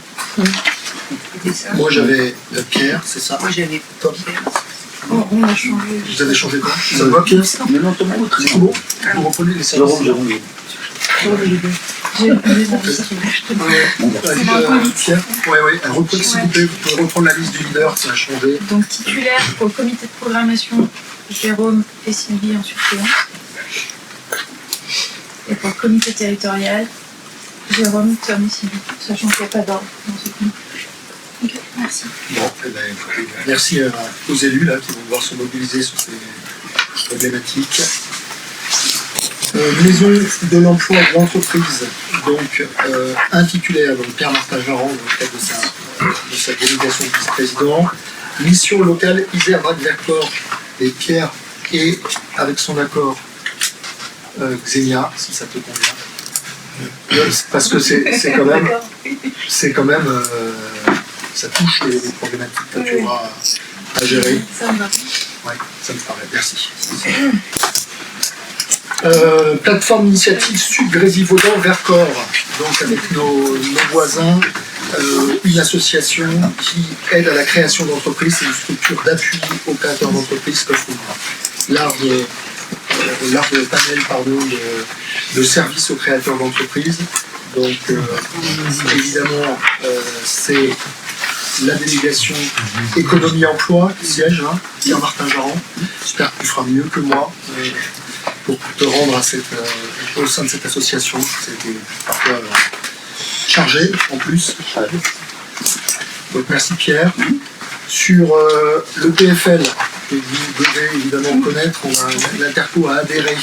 Moi j'avais Pierre, c'est ça? Moi j'avais Tom. On a changé. Vous avez changé quoi? Ça va Pierre? Non, Thomas, C'est tout bon? Vous reprenez les services? Jérôme. Pierre? Oui, reprenez s'il vous plaît, vous pouvez reprendre la liste du leader, ça a changé. Donc titulaire pour le comité de programmation, Jérôme et Sylvie en suppléance. Et pour le comité territorial, Jérôme, Tom et Sylvie, sachant qu'il n'y a pas d'ordre dans ce comité. Ok, merci. Bon, eh ben, écoutez, merci aux élus là, qui vont devoir se mobiliser sur ces problématiques. Maison de l'emploi de l'entreprise, donc un titulaire, donc Pierre-Martin Jarand, dans le cadre de sa délégation de vice-président. Mission locale Isère-Drac-Vercors et Pierre, et avec son accord Xenia, si ça te convient. Parce que c'est quand même ça touche les problématiques que tu auras à gérer. Ça me va. Oui, ça me paraît, merci. Plateforme initiative Sud-Grésivaudan-Vercors, donc avec nos voisins, une association qui aide à la création d'entreprises, c'est une structure d'appui aux créateurs d'entreprises que font large panel de services aux créateurs d'entreprises. Donc évidemment c'est la délégation économie-emploi qui siège, hein, Pierre-Martin Jarand. J'espère que tu feras mieux que moi pour te rendre au sein de cette association. C'était parfois chargé en plus. Donc merci Pierre. Sur le PFL, que vous devez évidemment connaître, l'Interco a adhéré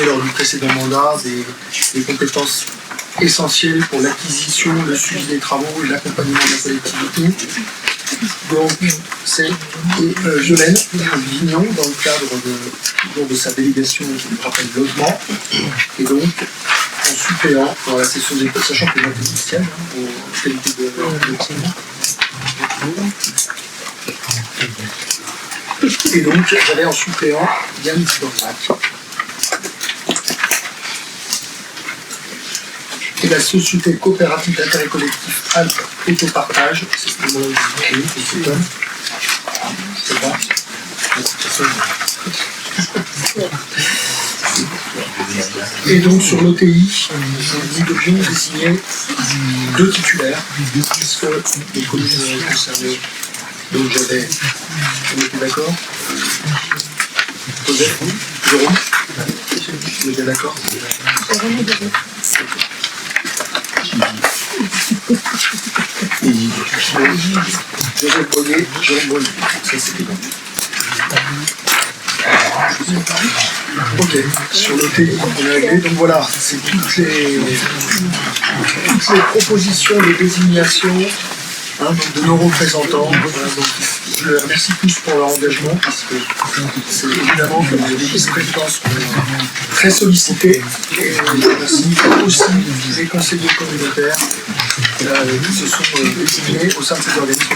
lors du précédent mandat des compétences essentielles pour l'acquisition, le suivi des travaux et l'accompagnement de la collectivité. Donc c'est Jolène Vignon dans le cadre de sa délégation, je me rappelle, logement, et donc en suppléant dans la session des potes, sachant que j'ai été initiale aux qualités de climat. Et donc j'avais en suppléant Yann Dornac. Et la société coopérative d'intérêt collectif Alpes Autopartage, c'est ce que moi je dis, c'est Tom. C'est bon. Et donc sur l'OTI, nous devions désigner 2 titulaires, puisque les communes concernées. Donc j'avais, on était d'accord? Joseph, oui. Jérôme, vous êtes d'accord? Joseph Bonnet, Jérôme Bonnet, ça c'était bon. Ok, sur le pays, on a réglé. Donc voilà, c'est toutes les propositions de désignation, hein, donc de nos représentants. Voilà, donc, je les remercie tous pour leur engagement parce que c'est évidemment que les vice-présidents sont très sollicités. Et je remercie aussi les conseillers communautaires qui se sont désignés au sein de ces organismes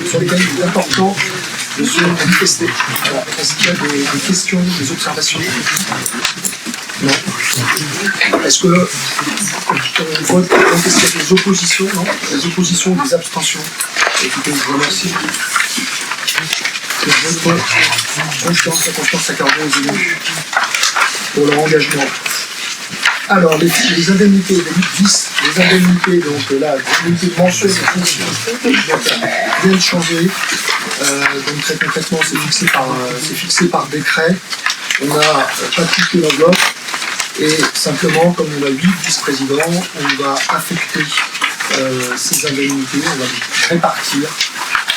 sur lesquels il est important de se manifester. Voilà. Est-ce qu'il y a des questions, des observations? Non. Est-ce que on vote? Est-ce qu'il y a des oppositions? Non. Des oppositions, des abstentions? Écoutez, je vous remercie. Je vote confiance accordée aux élus pour leur engagement. Alors, les indemnités, les indemnités, donc là, les indemnités mensuelles de fonction, viennent de changer. Donc très concrètement, c'est fixé par décret. On n'a pas touché l'enveloppe. Et simplement, comme on a 8 vice-présidents, on va affecter ces indemnités, on va les répartir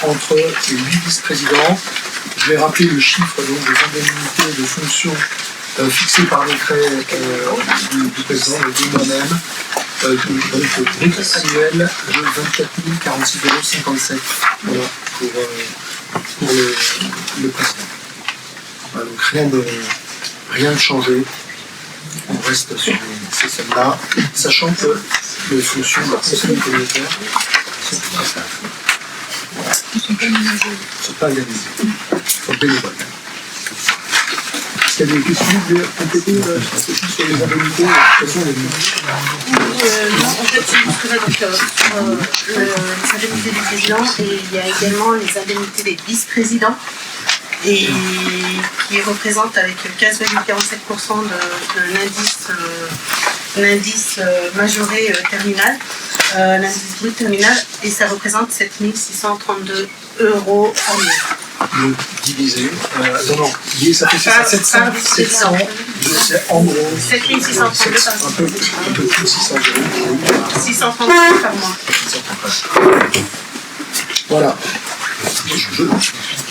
entre les 8 vice-présidents. Je vais rappeler le chiffre donc, des indemnités de fonction fixées par décret du président et de moi-même. Donc le brut annuel de 24 046,57 €. Voilà, pour le président. Voilà, donc rien de changé. On reste sur ces sommes-là, sachant que les fonctions de la conseil communautaire sont tout à fait. Voilà. Sont pas organisées. Sont bénévoles. Est-ce qu'il y a des questions que vous voulez compléter sur les indemnités? Non, en fait, c'est juste les indemnités du président et il y a également les indemnités des vice-présidents et qui représentent avec 15,47% de l'indice majoré terminal, l'indice brut terminal, et ça représente 7 632 € annuels. Donc divisé, ça fait 700, c'est en gros 7 632 par mois. Un peu plus de 600 €. 630 par mois. Voilà.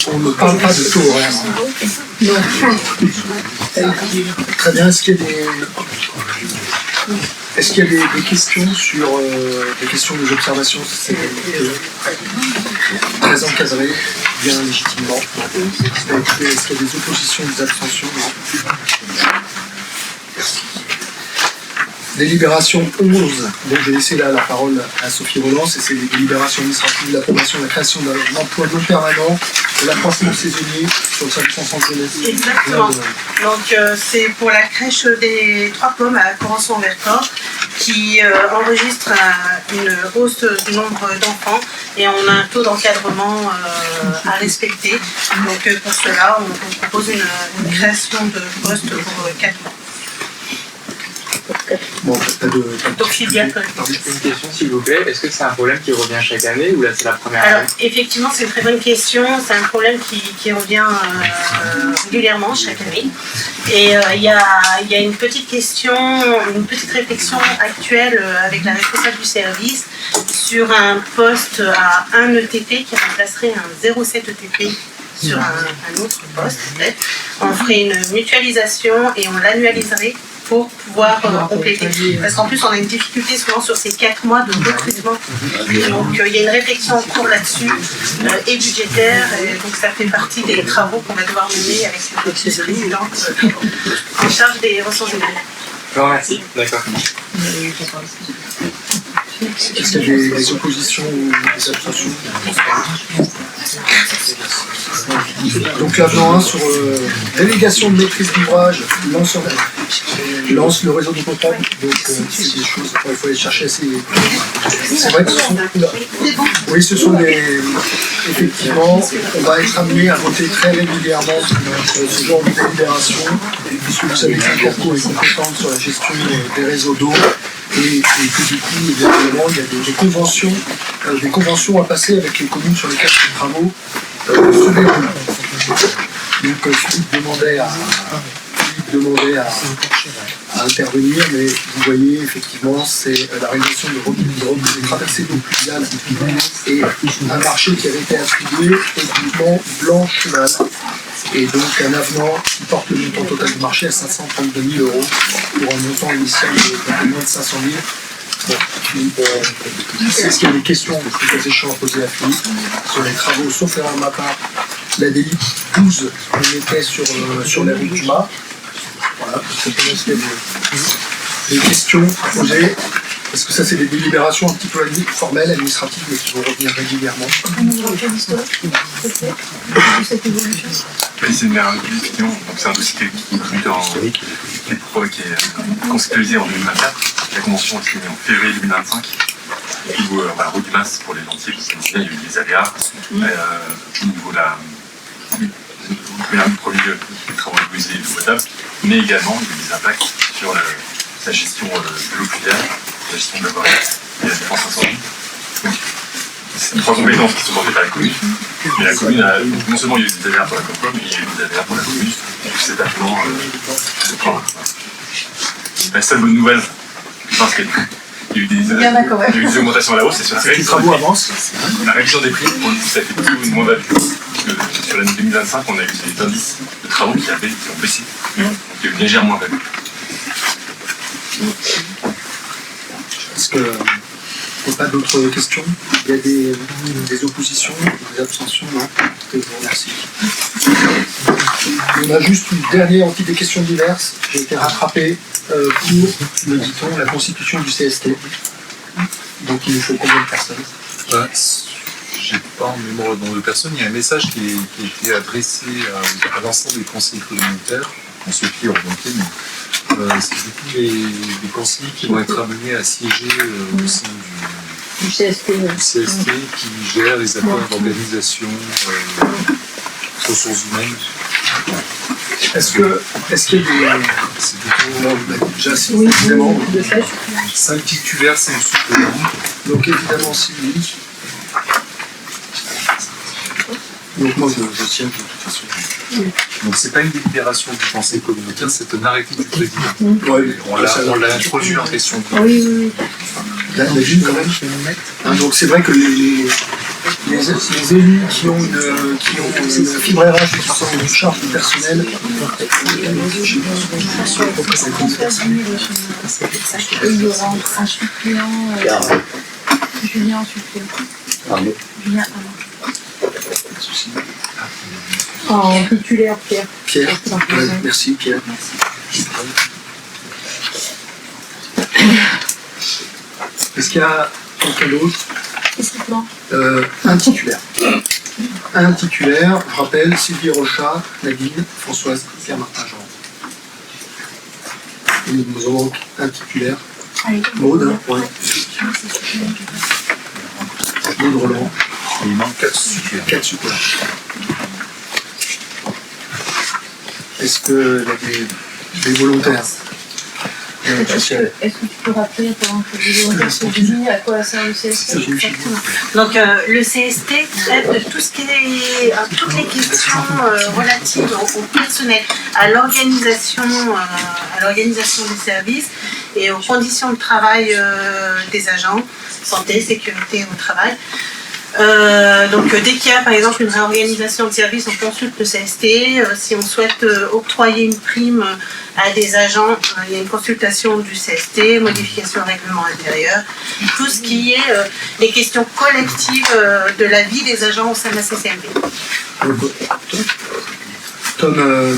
On ne parle pas de taux horaire. Non. Très bien, est-ce qu'il y a des... Est-ce qu'il y a des questions sur des questions, des observations? C'est très encadré, bien légitimement. Est-ce qu'il y a des oppositions, des abstentions? Délibération 11, donc je vais laisser là la parole à Sophie Rolland, et c'est les délibérations administratives, l'approbation de la création d'un emploi non permanent, de l'accroissement saisonnier sur le service enfant jeunesse. Exactement. Donc c'est pour la crèche des Trois Pommes à Corançon-en-Vercors qui enregistre une hausse du nombre d'enfants et on a un taux d'encadrement à respecter. Donc pour cela, on propose une création de poste pour 4 mois. Bon, pas de... Donc filiale. Une question s'il vous plaît, est-ce que c'est un problème qui revient chaque année ou là c'est la première année? Alors effectivement c'est une très bonne question, c'est un problème qui revient régulièrement chaque année. Et il y a une petite question, une petite réflexion actuelle avec la responsable du service sur un poste à 1 ETP qui remplacerait un 0,7 ETP sur un autre poste peut-être. On ferait une mutualisation et on l'annualiserait pour pouvoir compléter. Parce qu'en plus, on a une difficulté souvent sur ces 4 mois de recrutement. Donc, il y a une réflexion en cours là-dessus, et budgétaire. Et donc, ça fait partie des travaux qu'on va devoir mener avec la vice-présidente en charge des ressources humaines. Non, merci. D'accord. Est-ce qu'il y a des oppositions ou des abstentions? Donc l'avenant 1 sur délégation de maîtrise d'ouvrage, lance le réseau de contrôle. Donc c'est des choses, il faut aller chercher assez. C'est vrai que ce sont, oui, ce sont des. Effectivement, on va être amené à voter très régulièrement ce genre de délibération, puisque vous savez que l'INCARCO est compétente sur la gestion des réseaux d'eau. Et que du coup, évidemment, il y a des conventions à passer avec les communes sur lesquelles ces travaux se déroulent. Donc Philippe demandait à intervenir, mais vous voyez, effectivement, c'est la réalisation de traversées d'eau pluviale et un marché qui avait été attribué au groupement Blanc-Cheval. Et donc un avenant qui porte le montant total du marché à 532 000 € pour un montant initial de moins de 500 000. Bon, est-ce qu'il y a des questions, des échanges à poser à Philippe sur les travaux, sauf erreur de ma part? La délite 12, on était sur la rue du Mât. Voilà, est-ce qu'il y a des questions à poser? Parce que ça, c'est des délibérations un petit peu formelles, administratives, mais qui vont revenir régulièrement. C'est une question, donc c'est un dossier qui est conceptualisé en 2024. La convention est signée en février 2025. Où Rue du Mas pour les lentilles, parce qu'il y a eu des aléas au niveau de la premier des travaux de musée et de potable, mais également il y a eu des impacts sur la gestion de l'eau pluviale, la gestion de la forêt et la défense incendie. C'est 3 compétences qui sont portées par la commune. Mais la commune a, non seulement il y a eu des aléas pour la Comcom, mais il y a eu des aléas pour la commune. Donc c'est avenant la seule bonne nouvelle, parce qu'il y a eu des augmentations à la hausse, c'est sur les travaux avancent. La révision des prix, pour le coup, ça fait plutôt une moins-value. Sur l'année 2025, on a eu des indices de travaux qui ont baissé. Donc il y a eu une légère moins-value. Est-ce qu'il n'y a pas d'autres questions? Il y a des oppositions, des abstentions? Non. Je vous remercie. On a juste une dernière entité des questions diverses. J'ai été rattrapé pour, le dit-on, la constitution du CST. Donc il nous faut combien de personnes? J'ai pas en mémoire le nombre de personnes. Il y a un message qui a été adressé à l'ensemble des conseillers communautaires, en ceux qui ont remonté, mais c'est du coup les conseillers qui vont être amenés à siéger au sein du CST qui gère les accords d'organisation, ressources humaines. Est-ce qu'il y a des... C'est plutôt... déjà, c'est évidemment... 5 titulaires, 5 suppléants. Donc évidemment, Sylvie. Donc moi, je tiens de toute façon. Donc c'est pas une délibération du conseil communautaire, c'est un arrêté du président. Ouais, on l'a introduit en question. Oui. Là, on a vu quand même. Donc c'est vrai que les les élus qui ont une fibre RH qui sont une charge du personnel. Et il y aura un suppléant, Julien en suppléant. Julien en titulaire, Pierre. Pierre, ouais, merci Pierre. Est-ce qu'il y a quelqu'un d'autre? Un titiulaire. Un titulaire, je rappelle, Sylvie Rochat, Nadine, Françoise, Pierre-Martin Jean. Nous avons donc un titulaire. Maud, hein, ouais. Maud Roland. Il manque 4 suppléants. 4 suppléants. Est-ce qu'il y a des volontaires? Est-ce que tu peux rappeler pendant que les volontaires se désignent à quoi sert le CST? Donc le CST traite de tout ce qui est toutes les questions relatives au personnel, à l'organisation des services et aux conditions de travail des agents, santé, sécurité au travail. Donc dès qu'il y a par exemple une réorganisation de service, on consulte le CST. Si on souhaite octroyer une prime à des agents, il y a une consultation du CST, modification du règlement intérieur, tout ce qui est les questions collectives de la vie des agents au sein de la CCMP. Tom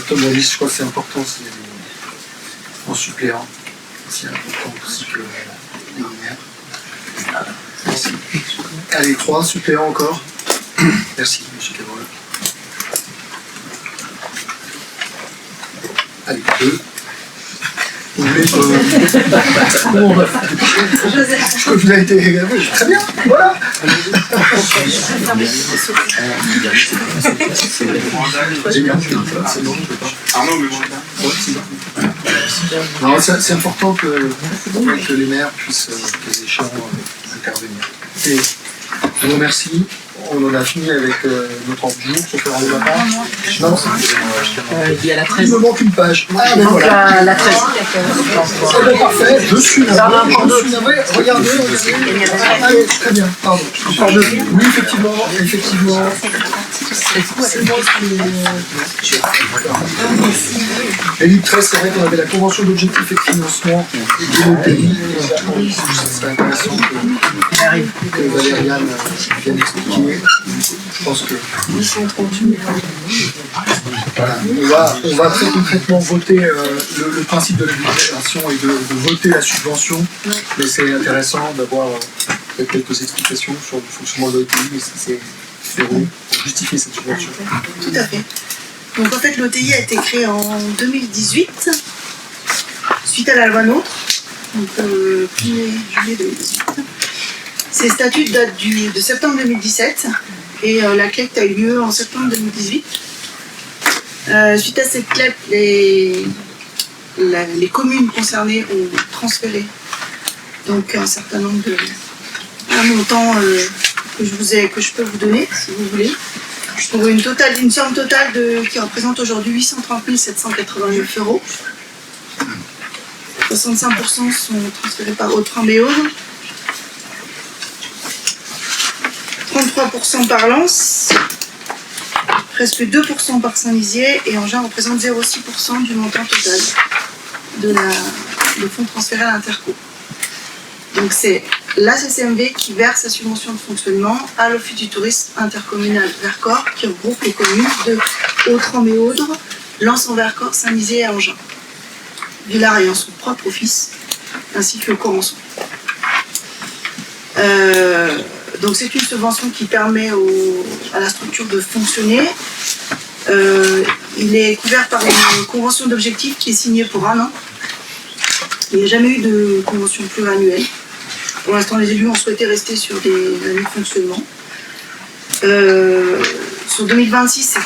Wallis, je crois que c'est important, c'est en suppléant. C'est important aussi que les lumières. Merci. Allez, 3 suppléants encore. Merci, M. Cabrol. Allez, 2. Vous voulez comment on va faire? Je crois que vous avez été égavé. Très bien, voilà. Génial. C'est bon, je peux pas. Arnaud, mais bon. C'est important que les maires puissent, les échanges, intervenir. Et je vous remercie. On en a fini avec notre ordre du jour, sauf le rendez-vous matin. Non, il y a la 13. Il me manque une page. Ah, Il ben manque voilà. la 13. C'est bon, parfait. Je suis navré. Regardez. Allez, très bien. Pardon. Encore deux. Oui, effectivement. C'est moi qui... Les livres 13, c'est vrai qu'on avait la convention d'objectifs et de financement de l'OTI. Ce serait intéressant que Valériane vienne expliquer. Je pense que... Voilà. On va très concrètement voter le principe de la budgétisation et de voter la subvention. Mais c'est intéressant d'avoir quelques explications sur le fonctionnement de l'OTI et si c'est pour justifier cette subvention. Tout à fait. Donc en fait l'OTI a été créé en 2018 suite à la loi NOTRe, donc 1er juillet 2018. Ces statuts datent de septembre 2017 et la collecte a eu lieu en septembre 2018. Suite à cette collecte, les communes concernées ont transféré donc un certain nombre un montant que je peux vous donner si vous voulez, pour une somme totale qui représente aujourd'hui 830 789 €. 65% sont transférés par Haute-Rhin-Béaude, 33% par Lens, presque 2% par Saint-Lizier et Engins représente 0,6% du montant total de fonds transférés à l'Interco. Donc c'est la CCMV qui verse sa subvention de fonctionnement à l'Office du tourisme intercommunal Vercors qui regroupe les communes de Haute-Rhin-Béaude, Lens-en-Vercors, Saint-Lizier et Engins. Villars ayant son propre office, ainsi que Corançon. Donc c'est une subvention qui permet à la structure de fonctionner. Il est couvert par une convention d'objectifs qui est signée pour 1 an. Il n'y a jamais eu de convention pluriannuelle. Pour l'instant, les élus ont souhaité rester sur des années de fonctionnement. Sur 2026,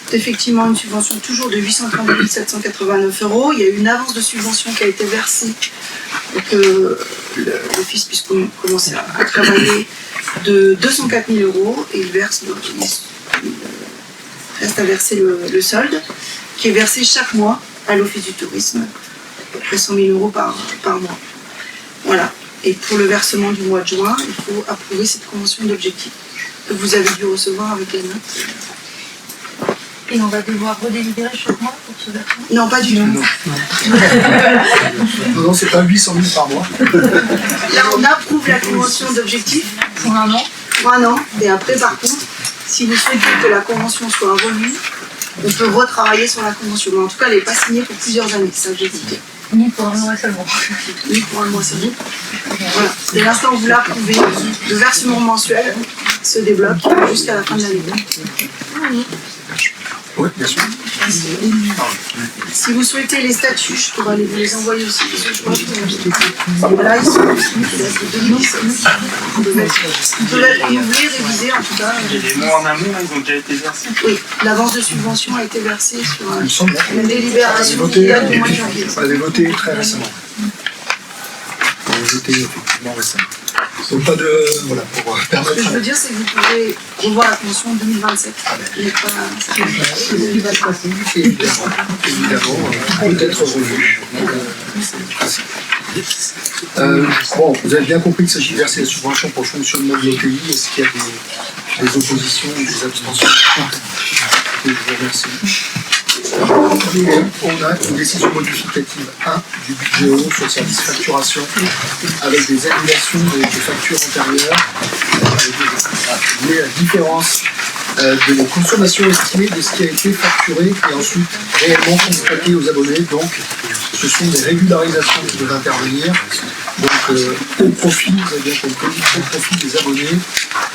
c'est effectivement une subvention toujours de 830 789 €. Il y a eu une avance de subvention qui a été versée pour que l'office puisse commencer à travailler de 204 000 € et il reste à verser le solde qui est versé chaque mois à l'Office du tourisme, à peu près 100 000 € par mois. Voilà. Et pour le versement du mois de juin, il faut approuver cette convention d'objectifs. que vous avez dû recevoir avec les notes. Et on va devoir redélibérer chaque mois pour ce versement? Non, pas du tout. Non, c'est pas 800 000 par mois. Là, on approuve la convention d'objectifs Pour un an? pour un an. Et après, par contre, si vous souhaitez que la convention soit revue, on peut retravailler sur la convention. Mais en tout cas, elle n'est pas signée pour plusieurs années, c'est ça que j'ai dit. Ni pour un mois seulement. Ni pour un mois seulement. Voilà. Dès l'instant où vous l'approuvez, le versement mensuel se débloque jusqu'à la fin de l'année. Oui, bien sûr. Si vous souhaitez les statuts, je pourrais aller vous les envoyer aussi. Parce que je crois que là, ils sont de 2017. Ils peuvent être renouvelés, révisés en tout cas. Les mots en amont, ils ont déjà été versés. Oui, l'avance de subvention a été versée sur Il me semble. la délibération qui date du mois de janvier. On avait voté très récemment. On avait voté effectivement récemment. Donc pas de... Voilà, pour Ce permettre... que je veux dire, c'est que vous pouvez revoir la convention en 2027. Mais pas... Évidemment, peut-être revu. Bon, vous avez bien compris qu'il s'agit de verser la subvention pour le fonctionnement de l'OTI. Est-ce qu'il y a des oppositions ou des abstentions? Je vous remercie. On a une décision modificative 1 du budget eau sur le service facturation avec des annulations des factures antérieures, avec la différence de la consommation estimée de ce qui a été facturé et ensuite réellement constaté aux abonnés. Donc, ce sont des régularisations qui doivent intervenir. Donc, au profit, vous avez bien compris, au profit des abonnés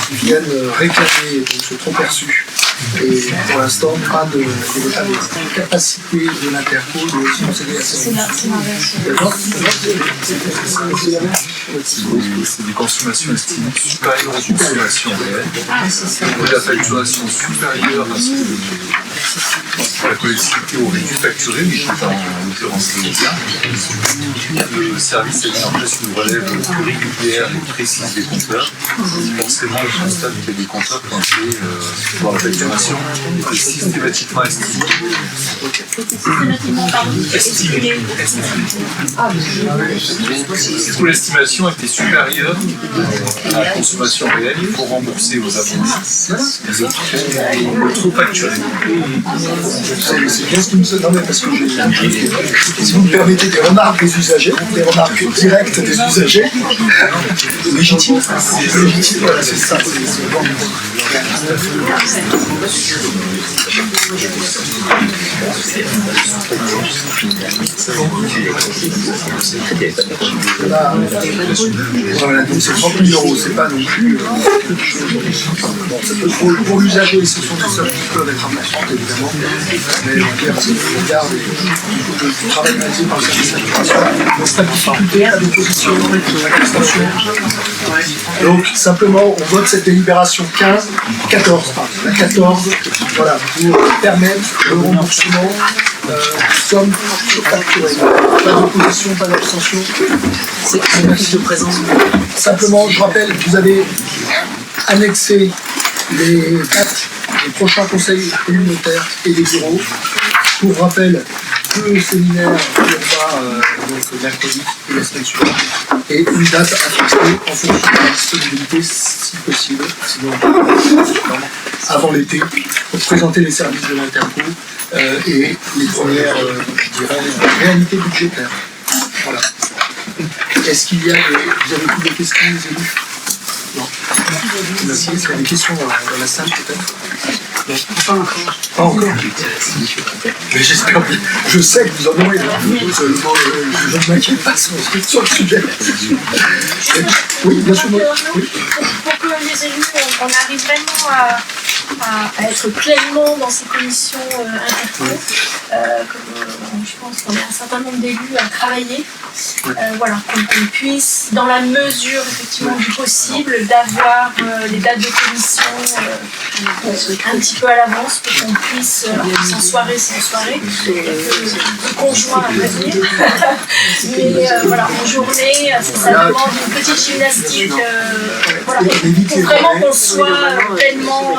qui viennent réclamer donc, ce trop perçu. Et pour l'instant, pas de capacité de l'Interco de procéder à ça. D'accord. C'est des consommations estimées supérieures aux consommations réelles. De la facturation supérieure à ce que la collectivité aurait dû facturer, mais qui est en l'occurrence bien. Le service a mis en place une relève plus régulière et précise des compteurs. Forcément, on constate qu'il y a des compteurs qui ont été dans la facturation systématiquement estimés. Du coup, l'estimation était supérieure à la consommation réelle. Il faut rembourser aux abonnés le trop facturé. C'est bien ce qui me semble. Non, mais parce que si vous me permettez des remarques des usagers, des remarques directes des usagers, légitimes. Légitime, voilà, c'est ça. Voilà, donc c'est 30 000 €, c'est pas non plus. Bon, ça peut, pour l'usager, ce sont des sommes qui peuvent être importantes, évidemment, mais on regarde le travail réalisé par le service de facturation, la stabilité, la déposition, la prestation. Donc, simplement, on vote cette délibération 14, la 14, voilà, pour permettre le remboursement de sommes surfacturées. Pas d'opposition, pas d'abstention. C'est une fiche de présence. Simplement, je rappelle, vous avez annexé les dates des prochains conseils communautaires et des bureaux. Pour rappel, le séminaire qui aura donc mercredi et la semaine suivante, et une date à fixer en fonction de la disponibilité, si possible, sinon avant l'été, pour présenter les services de l'Interco et les premières, je dirais, réalités budgétaires. Voilà. Est-ce qu'il y a vous avez plus de questions, les élus? Non. Merci. Est-ce qu'il y a des questions dans la salle, peut-être? Non. Pas encore. Pas encore. Mais j'espère bien. Je sais que vous en aurez. Je ne m'inquiète pas sur le sujet. Oui, bien sûr. Oui. Pour que les élus, on arrive vraiment à être pleinement dans ces commissions interco, comme je pense qu'on a un certain nombre d'élus à travailler, voilà, qu'on puisse, dans la mesure effectivement du possible, d'avoir les dates de commission un petit peu à l'avance pour qu'on puisse, sans soirée, conjoint à venir, mais voilà, en journée, ça demande une petite gymnastique, voilà, pour vraiment qu'on soit pleinement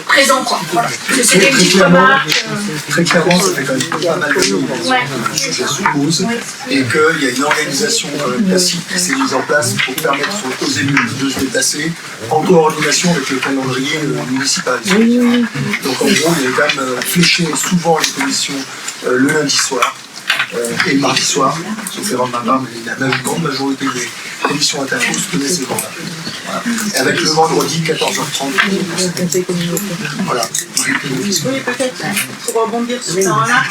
présent, quoi. Voilà. Parce que c'est des petites remarques. Très clairement, ça fait quand même pas mal d'années que le sujet se pose et qu'il y a une organisation quand même classique qui s'est mise en place pour permettre aux élus de se déplacer en coordination avec le calendrier municipal. Donc en gros, il y a quand même fléché souvent les commissions le lundi soir et le mardi soir, sauf erreur de ma part, mais la grande majorité des commissions interco se tenaient ces jours-là. Voilà. Et avec le vendredi 14h30. Voilà. Oui, peut-être pour rebondir sur ça là,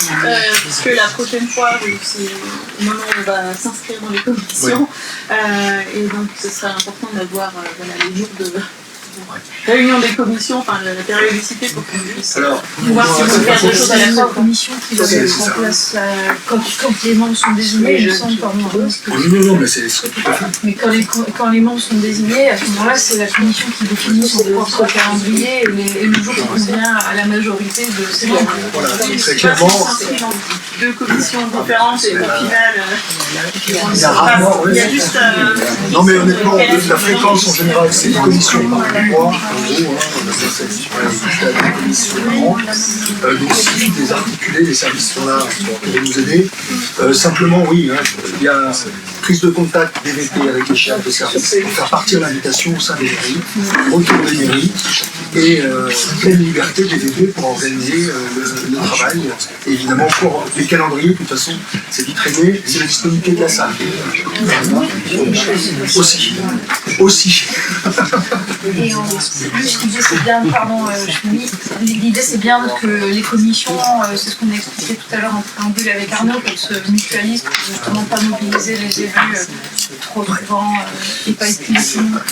puisque la prochaine fois, c'est au moment où on va s'inscrire dans les commissions, et donc ce serait important d'avoir les jours de réunion des commissions, enfin la périodicité pour qu'on puisse voir si on peut faire des choses à la fois. Commission qui va mettre en place quand les membres sont désignés, il me semble, pardon. Non, mais c'est tout à fait. Mais quand les membres sont désignés, à ce moment-là, c'est la commission qui définit son propre calendrier et le jour qui convient à la majorité de ses membres. Voilà, très clairement. Deux commissions différentes et au final, il y a rarement. Il y a juste. Non, mais honnêtement, la fréquence en général, c'est une commission par mois. En gros, on a fait la commission donc il suffit de les articuler, les services sont là pour nous aider. Simplement, oui, il y a prise de contact DVP avec les chefs de service pour faire partir l'invitation au sein des mairies, retour des mairies, et pleine liberté DVP pour organiser le travail. Et évidemment, pour les calendriers, de toute façon, c'est vite réglé, c'est la disponibilité de la salle. Aussi. Et en plus, l'idée c'est bien, l'idée c'est bien que les commissions, c'est ce qu'on a expliqué tout à l'heure en préambule avec Arnaud, qu'elles se mutualisent pour justement pas mobiliser les élus trop souvent et pas épuiser tout le monde.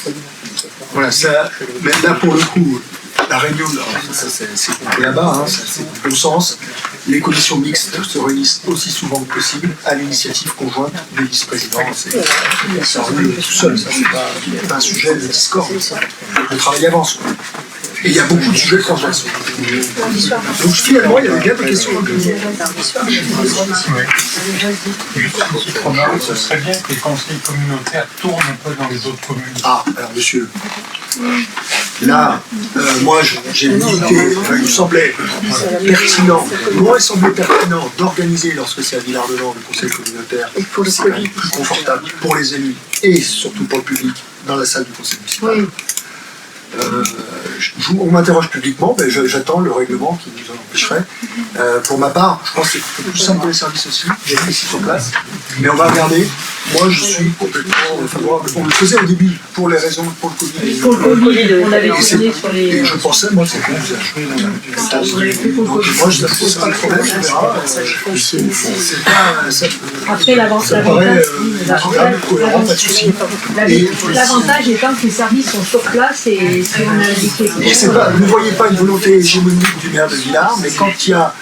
Voilà, ça, mais là pour le coup, la réunion, ça c'est compris là-bas, c'est du bon sens. Les commissions mixtes se réunissent aussi souvent que possible à l'initiative conjointe des vice-présidents. Ça roule tout seul, ça c'est pas un sujet de discorde, le travail avance. Et il y a beaucoup de sujets transversaux. Donc finalement, il y avait bien des questions. Ce serait bien que les conseils communautaires tournent un peu dans les autres communes. Ah, alors monsieur, là, moi j'ai milité, il me semblait pertinent d'organiser, lorsque c'est à Villard-de-Lans, le conseil communautaire, c'est plus confortable pour les élus et surtout pour le public dans la salle du conseil municipal. On m'interroge publiquement, mais j'attends le règlement qui nous en empêcherait. Pour ma part, je pense que c'est plus simple pour les services aussi, j'ai ici sur place, mais on va regarder. Moi, je suis complètement favorable. On le faisait au début pour les raisons pour le Covid. Pour le Covid, on avait tourné sur les. Et je pensais, moi, c'est bon, donc moi, je ne pose pas de problème, on verra. C'est pas. Après, l'avantage cohérent, pas de souci. L'avantage étant que les services sont sur place et si on a des ne voyez pas une volonté hégémonique du maire de Villars, mais quand il y a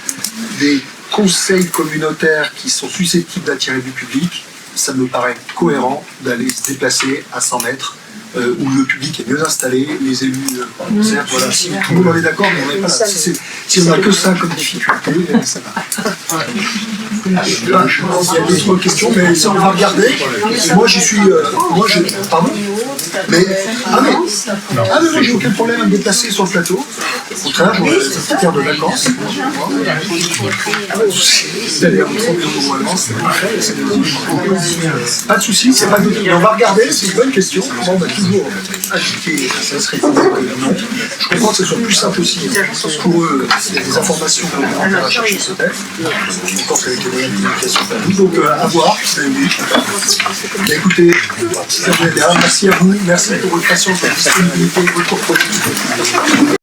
des conseils communautaires qui sont susceptibles d'attirer du public, ça me paraît cohérent d'aller se déplacer à 100 mètres où le public est mieux installé, les élus observent, voilà, si tout le monde en est d'accord, mais on n'est pas là. Si on n'a que ça comme difficulté, ça va. Là, il y a d'autres questions, mais ça on va regarder. Moi je suis. Pardon. Mais. Moi j'ai aucun problème à me déplacer sur le plateau. Au contraire, j'aurais cette petite aire de vacances. D'aller rentrer au Rouen, c'est parfait. Pas de soucis, c'est pas de. Mais on va regarder, c'est une bonne question. On va toujours ajouter, ça serait non. Je comprends que ce soit plus simple aussi pour eux. Il y a des informations qu'on va chercher peut-être. Je pense qu'avec les moyens de communication, donc à voir. Mais écoutez, si ça vous aide, merci à vous, merci pour votre patience, votre disponibilité, votre produit.